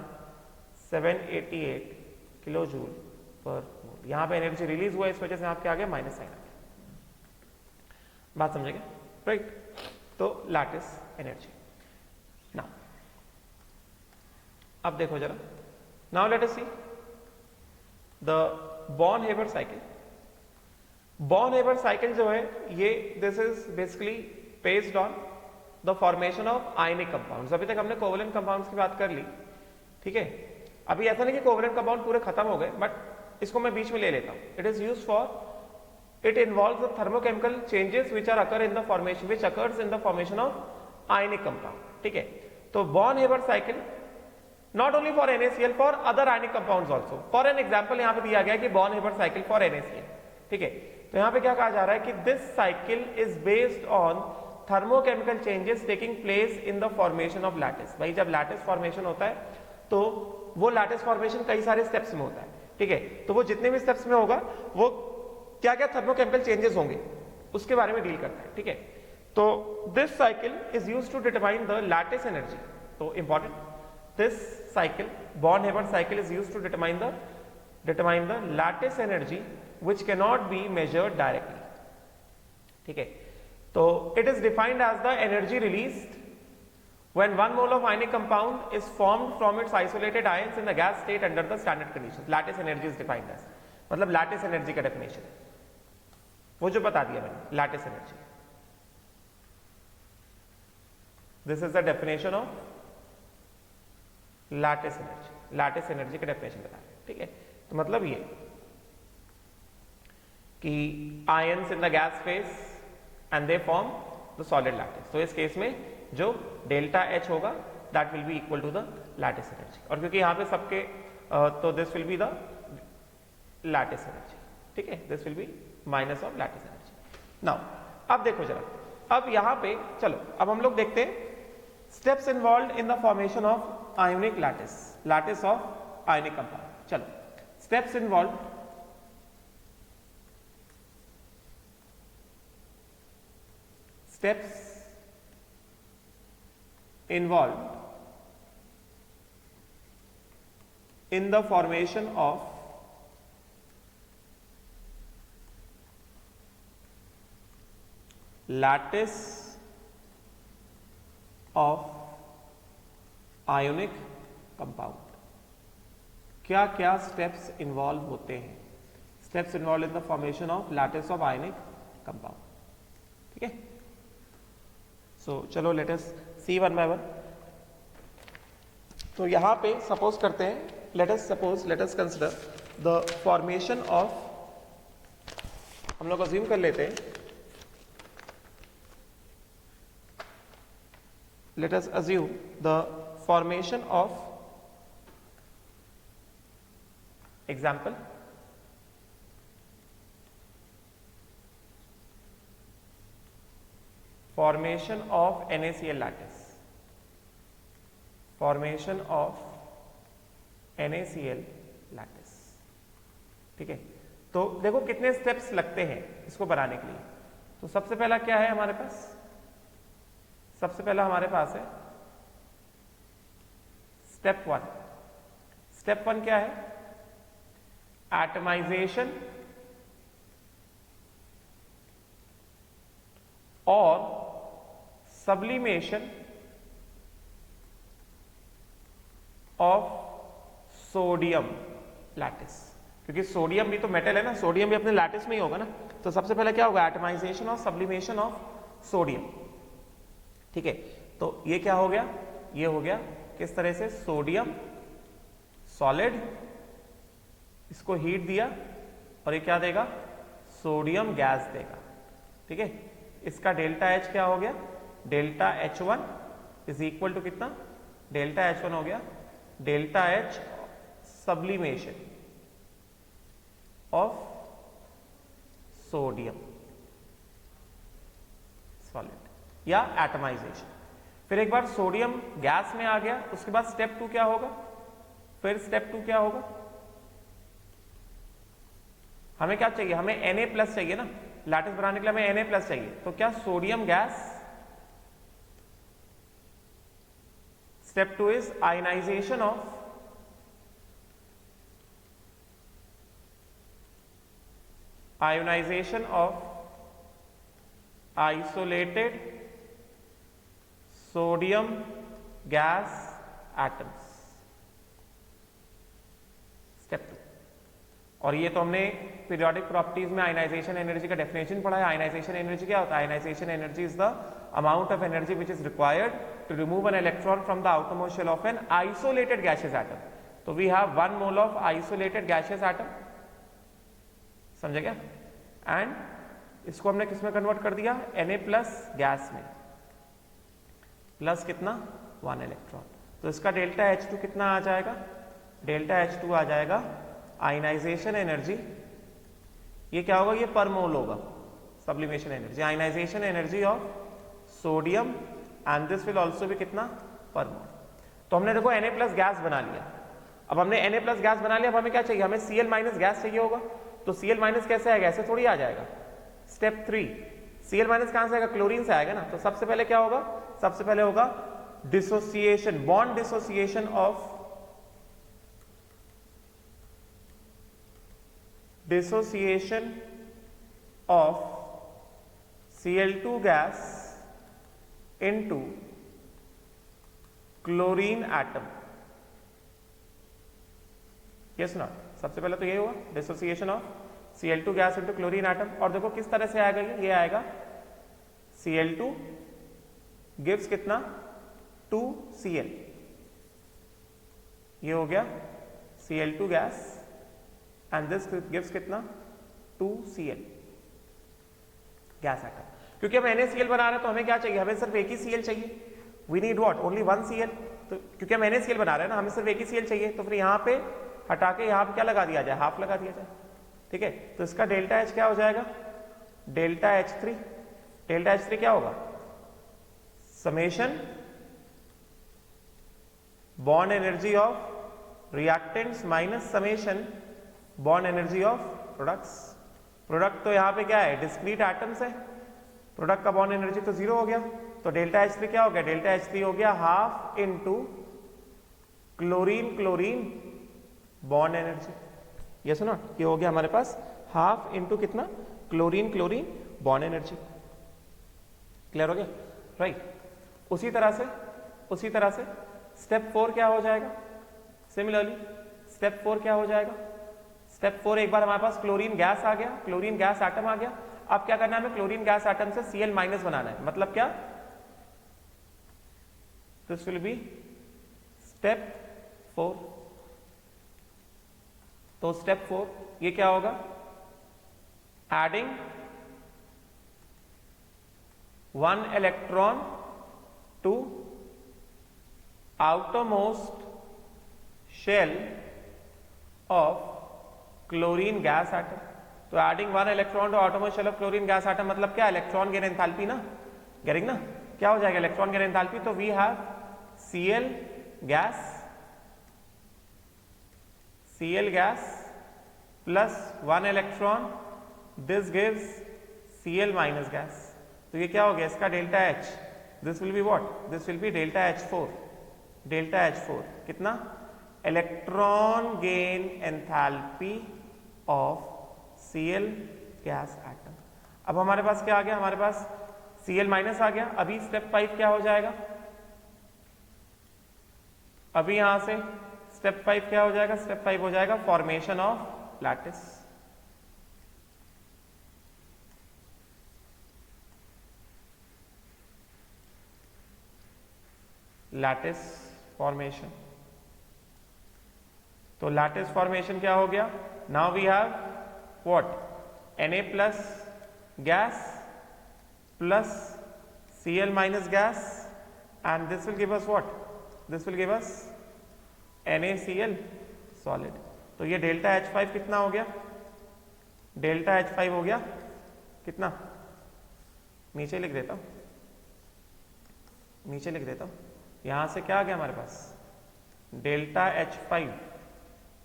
788 किलो जूल पर मोल। यहां पे एनर्जी रिलीज हुआ है, इस वजह से आपके आगे माइनस साइन आ गया। बात समझेंगे, राइट? तो लैटिस एनर्जी। नाउ अब देखो जरा, now let us see the born-Haber cycle. Born-Haber cycle जो है ये, this is basically based on the formation of ionic compounds. अभी तक हमने कोवलेंट कंपाउंड्स की बात कर ली, ठीक है? अभी ऐसा नहीं कि कोवलेंट कंपाउंड पूरे खत्म हो गए, बट इसको मैं बीच में ले लेता हूं। It is used for, it involves the thermochemical changes which are occur in the formation of ionic compound, ठीक है? तो born-Haber cycle not only for NaCl, for other ionic compounds also. For an example यहाँ पे दिया गया है कि बॉर्न-हेबर्ट साइकिल फॉर NaCl, ठीक है। तो यहाँ पे क्या कहा जा रहा है कि this cycle is based on thermochemical changes taking place in the formation of lattice. भाई जब लैटिस फॉर्मेशन होता है तो वो लैटिस फॉर्मेशन कई सारे स्टेप्स में होता है, ठीक है। तो वो जितने भी स्टेप्स में होगा वो क्या क्या थर्मोकेमिकल चेंजेस होंगे उसके बारे में डील करता है, ठीक है। तो this cycle is used to determine the lattice energy. तो important, this cycle Born Haber cycle is used to determine the lattice energy which cannot be measured directly, ठीक है। तो it is defined as the energy released when 1 mole of ionic compound is formed from its isolated ions in the gas state under the standard conditions. Lattice energy is defined as, मतलब lattice energy का definition वो जो बता दिया मैंने, lattice energy, this is the definition of lattice energy। lattice energy का definition बता रहे हैं, ठीक है। तो मतलब ये कि ions in the gas phase and they form the solid lattice. तो इस केस में जो डेल्टा H होगा that will be equal to the lattice energy, और क्योंकि यहाँ पे सबके तो this will be the lattice energy, ठीक है। This will be minus of lattice energy. Now अब देखो जरा, अब यहाँ पे चलो अब हम लोग देखते हैं steps involve in the formation of ionic lattice, lattice of ionic compound. चलो steps involve, steps involved in the formation of lattice of ionic compound। क्या क्या स्टेप्स इन्वॉल्व होते हैं? Steps involve in the formation of lattice of ionic compound, ठीक है। So, चलो let us see one by one. तो यहां पे सपोज करते हैं, let us consider the formation of, हम लोग अज्यूम कर लेते हैं, let us assume the formation of example formation of NaCl lattice, formation of NaCl lattice, ठीक है। तो देखो कितने स्टेप्स लगते हैं इसको बनाने के लिए। तो सबसे पहला क्या है हमारे पास? सबसे पहला हमारे पास है स्टेप वन। स्टेप वन क्या है? एटमाइजेशन और sublimation of sodium lattice, क्योंकि सोडियम भी तो मेटल है ना, सोडियम भी अपने लैटिस में ही होगा ना। तो सबसे पहले क्या होगा? एटमाइजेशन और सब्लिमेशन ऑफ सोडियम, ठीक है। तो ये क्या हो गया? ये हो गया किस तरह से? सोडियम सॉलिड, इसको हीट दिया और ये क्या देगा? सोडियम गैस देगा, ठीक है। इसका डेल्टा H क्या हो गया? Delta H1 is equal to कितना? डेल्टा H1 हो गया delta H sublimation of sodium solid या एटमाइजेशन। फिर एक बार सोडियम गैस में आ गया, उसके बाद स्टेप टू क्या होगा? फिर स्टेप टू क्या होगा? हमें क्या चाहिए? हमें Na+ चाहिए ना, लैटिस बनाने के लिए हमें Na+ चाहिए। तो क्या sodium gas, step two is ionization of isolated sodium gas atoms, step two. और ये तो हमने पीरियोडिक प्रॉपर्टीज में आयनाइजेशन एनर्जी का डेफिनेशन पढ़ा है। आयनाइजेशन एनर्जी क्या होता है? Ionization energy is the amount of energy which is required to remove an electron from the outermost shell of an isolated gaseous atom. तो we have 1 mole of isolated gaseous atom, समझे क्या? एंड इसको हमने किस में कन्वर्ट कर दिया? Na+ गैस में, प्लस कितना? 1 इलेक्ट्रॉन। तो इसका डेल्टा H2 कितना आ जाएगा? डेल्टा H2 आ जाएगा आयनाइजेशन एनर्जी, ये क्या होगा? ये पर मोल होगा sublimation energy, ionization energy of sodium and this will also भी कितना? पर मोल। तो हमने देखो Na+ गैस बना लिया। अब हमने Na+ गैस बना लिया, अब हमें क्या चाहिए? हमें Cl- गैस चाहिए होगा। तो Cl- कैसे आएगा? ऐसे थोड़ी आ जाएगा। स्टेप 3, Cl- कहां से आएगा? क्लोरीन से आएगा ना। तो सबसे पहले क्या होगा? सबसे पहले होगा dissociation, bond dissociation of Cl2 gas into chlorine atom. Yes ना, सबसे पहले तो ये हुआ dissociation of Cl2 gas into chlorine atom. और देखो किस तरह से आएगा ये आएगा Cl2 गिव्स कितना? 2Cl। ये हो गया Cl2 gas and this gives कितना? 2Cl gas atom. क्योंकि हम NaCl बना रहे हैं तो हमें क्या चाहिए? हमें सिर्फ एक ही Cl चाहिए। We need what? Only 1 Cl। तो क्योंकि हम NaCl बना रहे हैं ना, हमें सिर्फ एक ही Cl चाहिए। तो फिर यहाँ पे हटा के यहाँ पे क्या लगा दिया जाए? हाफ लगा दिया जाए। ठीक है, तो इसका डेल्टा H क्या हो जाएगा? Delta H3। डेल्टा H3 क्या होगा? Summation bond energy of reactants minus summation bond energy of products. Product तो यहाँ पे क्या है? डिस्क्रीट एटम्स है। प्रोडक्ट का बॉन्ड एनर्जी तो 0 हो गया। तो डेल्टा H3 क्या हो गया? डेल्टा H3 हो गया half into chlorine chlorine bond energy. ये सुनो, ये हो गया हमारे पास हाफ इंटू कितना? Chlorine chlorine bond energy. Clear हो गया? राइट। उसी तरह से स्टेप 4 क्या हो जाएगा? सिमिलरली स्टेप 4 क्या हो जाएगा? स्टेप 4 एक बार हमारे पास क्लोरीन गैस आ गया, क्लोरीन गैस एटम आ गया। अब क्या करना है? हमें क्लोरीन गैस एटम से Cl- बनाना है। मतलब क्या? This will be step 4। तो स्टेप 4 ये क्या होगा? Adding 1 electron to outermost shell of chlorine gas atom। तो adding 1 electron to outermost shell of chlorine gas atom मतलब क्या? इलेक्ट्रॉन गेन एंथैल्पी ना, गेटिंग ना? क्या हो जाएगा? Electron gain enthalpy. तो we have Cl gas plus 1 electron, this gives Cl- gas। तो ये क्या हो गया? इसका डेल्टा H, this will be what? This will B delta H4। Delta H4 कितना? Electron gain enthalpy of Cl gas atom. अब हमारे पास क्या आ गया? हमारे पास Cl- आ गया। अभी स्टेप 5 क्या हो जाएगा? अभी यहां से स्टेप 5 क्या हो जाएगा? स्टेप 5 हो जाएगा formation of lattice. Lattice formation. तो लैटिस फॉर्मेशन क्या हो गया? Now we have what? Na+ gas plus Cl- gas and this will give us what? This will give us NaCl solid. तो ये डेल्टा H5 कितना हो गया? डेल्टा H5 हो गया कितना? नीचे लिख देता हूं, नीचे लिख देता हूं। यहां से क्या आ गया हमारे पास? Delta H5,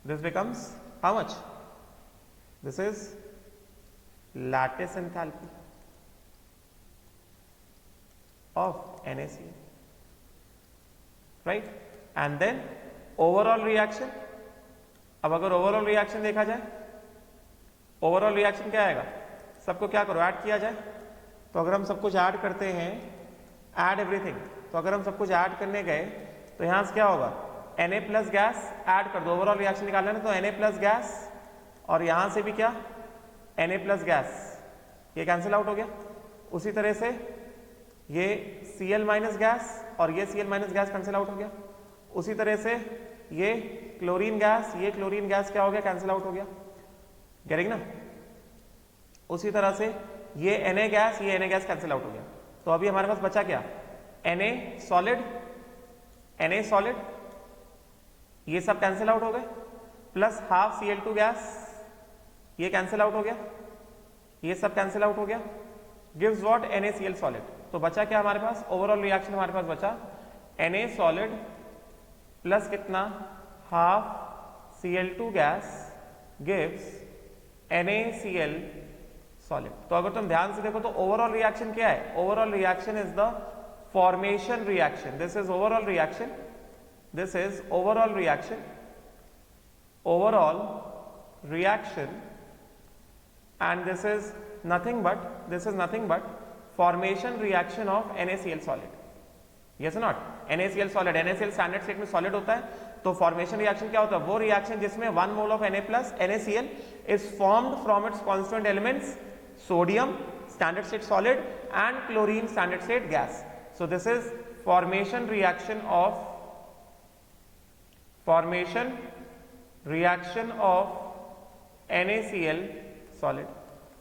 this becomes how much? This is lattice enthalpy of NaCl, right? And then overall reaction. अब अगर ओवरऑल रिएक्शन देखा जाए, ओवरऑल रिएक्शन क्या आएगा? सबको क्या करो? ऐड किया जाए। तो अगर हम सब कुछ ऐड करते हैं, ऐड एवरीथिंग, तो अगर हम सब कुछ ऐड करने गए तो यहां से क्या होगा? Na+ गैस ऐड कर दो। ओवरऑल रिएक्शन निकालना है तो Na+ गैस और यहां से भी क्या? Na+ गैस, ये कैंसिल आउट हो गया। उसी तरह से ये Cl- गैस और ये Cl- गैस कैंसिल आउट हो गया। उसी तरह से ये क्लोरीन गैस, ये क्लोरीन गैस क्या हो गया? कैंसिल आउट हो गया। गेटिंग ना? उसी तरह से ये Na गैस, ये Na गैस कैंसिल आउट हो गया। तो अभी हमारे पास बचा क्या? Na सॉलिड Na सॉलिड, ये सब कैंसिल आउट हो गए, प्लस हाफ Cl2 गैस, ये कैंसिल आउट हो गया, ये सब कैंसिल आउट हो गया, गिव्स व्हाट NaCl सॉलिड। तो बचा क्या हमारे पास, ओवरऑल रिएक्शन हमारे पास बचा Na सॉलिड प्लस कितना, half Cl2 gas gives NaCl solid. तो अगर तुम ध्यान से देखो तो ओवरऑल रिएक्शन क्या है, overall reaction is the formation reaction, this is overall reaction, this is overall reaction, overall reaction, and this is nothing but formation reaction of NaCl solid, yes or not? NaCl solid, NaCl standard state में सॉलिड होता है, तो फॉर्मेशन रिएक्शन क्या होता है, वो रिएक्शन जिसमें 1 mole of Na plus NaCl is formed from its constituent elements sodium standard state solid and chlorine standard state gas. So this is formation reaction of NaCl solid.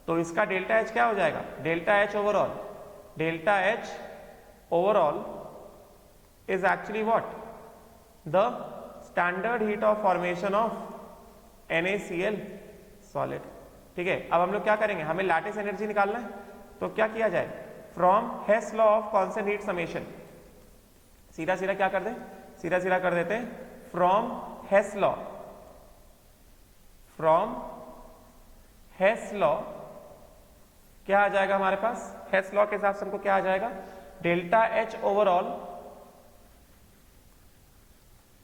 तो इसका डेल्टा H क्या हो जाएगा, delta H overall is actually what, the standard heat of formation of NaCl solid. ठीक है, अब हम लोग क्या करेंगे, हमें लैटिस एनर्जी निकालना है, तो क्या किया जाए, from Hess law of constant heat summation, सीधा सीधा क्या कर दें, सीधा सीधा कर देते हैं, फ्रॉम हेस लॉ क्या आ जाएगा हमारे पास, हेस लॉ के हिसाब से हमको क्या आ जाएगा, delta H overall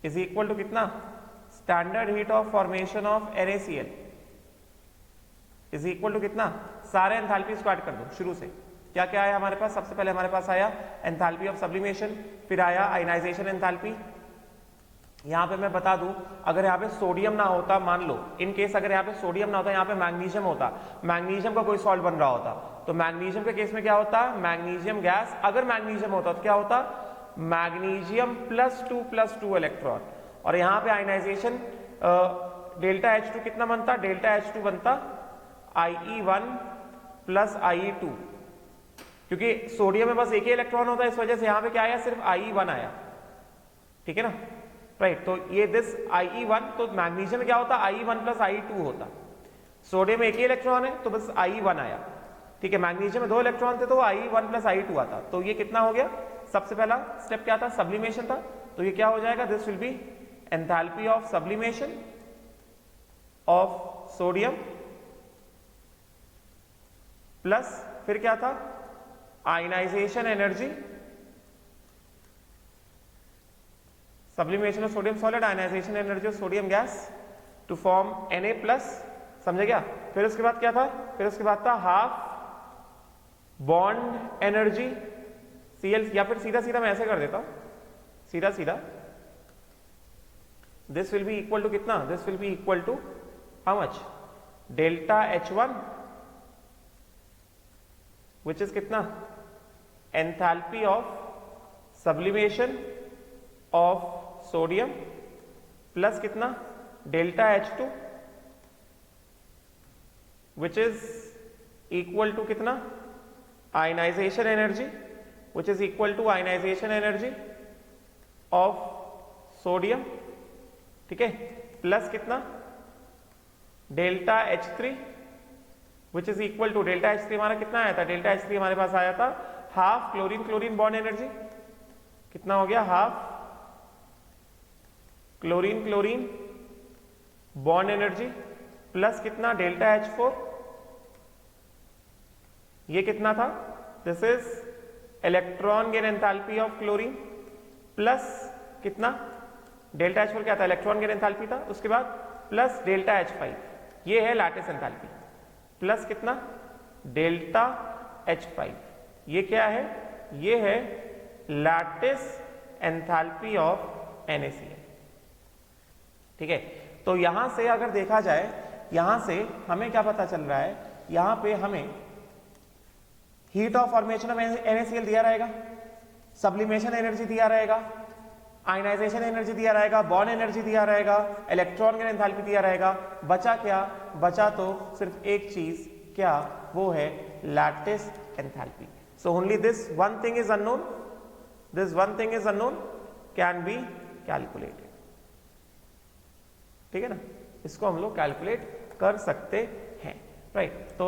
is equal to कितना, standard heat of formation of NaCl is equal to कितना, सारे एंथैल्पी स्टार्ट कर दो शुरू से, क्या क्या आया हमारे पास, सबसे पहले हमारे पास आया एंथैल्पी ऑफ सब्लिमेशन, फिर आया आयनाइजेशन एंथैल्पी। यहां पे मैं बता दूं, अगर यहाँ पे सोडियम ना होता, मान लो इन केस अगर यहाँ पे सोडियम ना होता, यहाँ पे मैग्नीशियम होता, मैग्नीशियम का कोई सॉल्ट बन रहा होता, तो मैग्नीशियम के केस में क्या होता, मैग्नीशियम गैस, अगर मैग्नीशियम होता तो क्या होता, मैग्नीशियम +2 इलेक्ट्रॉन, और यहाँ पे आयनाइजेशन डेल्टा H2 कितना बनता, डेल्टा H2 बनता IE1 प्लस IE2, क्योंकि सोडियम में बस एक ही इलेक्ट्रॉन होता है, इस वजह से यहाँ पे क्या आया, सिर्फ IE1 आया, ठीक है ना, राइट। तो ये दिस IE1, तो मैग्नीशियम में क्या होता, IE1 प्लस IE2 होता, सोडियम में एक ही इलेक्ट्रॉन है तो बस IE1 आया, ठीक है, मैग्नीशियम में 2 इलेक्ट्रॉन थे तो IE1 प्लस IE2 आता, तो ये कितना हो गया, सबसे पहला स्टेप क्या था, सब्लिमेशन था, तो ये क्या हो जाएगा, this will be enthalpy of sublimation of sodium plus फिर क्या था, ionization energy, sublimation of sodium solid, ionization energy of sodium gas to form Na plus, समझे क्या, फिर उसके बाद क्या था, फिर उसके बाद था हाफ बॉन्ड एनर्जी Cl, या फिर सीधा सीधा मैं ऐसे कर देता हूं, सीधा सीधा, this will be equal to कितना, this will be equal to how much, delta H1 which is कितना, enthalpy of sublimation of sodium plus कितना, delta H2 which is equal to कितना, ionisation energy which is equal to ionisation energy of sodium, ठीक है, प्लस कितना, delta H3 which is equal to, delta H3 हमारा कितना आया था, डेल्टा H3 हमारे पास आया था हाफ क्लोरीन बॉन्ड एनर्जी, कितना हो गया, half chlorine bond energy plus कितना, डेल्टा H4, ये कितना था, this is electron gain enthalpy of chlorine plus कितना, डेल्टा H4 क्या था, इलेक्ट्रॉन गेन एंथैल्पी था, उसके बाद प्लस डेल्टा H5, ये है लैटिस एंथैल्पी, प्लस कितना, डेल्टा H5, ये क्या है, ये है लैटिस एंथैल्पी ऑफ NaCl, ठीक है। तो यहां से अगर देखा जाए, यहां से हमें क्या पता चल रहा है, यहां पे हमें heat of formation of NaCl दिया रहेगा, सब्लिमेशन एनर्जी दिया रहेगा, आयनाइजेशन एनर्जी दिया रहेगा, बॉन्ड एनर्जी दिया रहेगा, इलेक्ट्रॉन गेन एंथैल्पी दिया रहेगा, बचा क्या, बचा तो सिर्फ एक चीज, क्या, वो है lattice enthalpy. So only this one thing is unknown, this one thing is unknown, can be calculated. ठीक है ना, इसको हम लोग कैलकुलेट कर सकते हैं, राइट। तो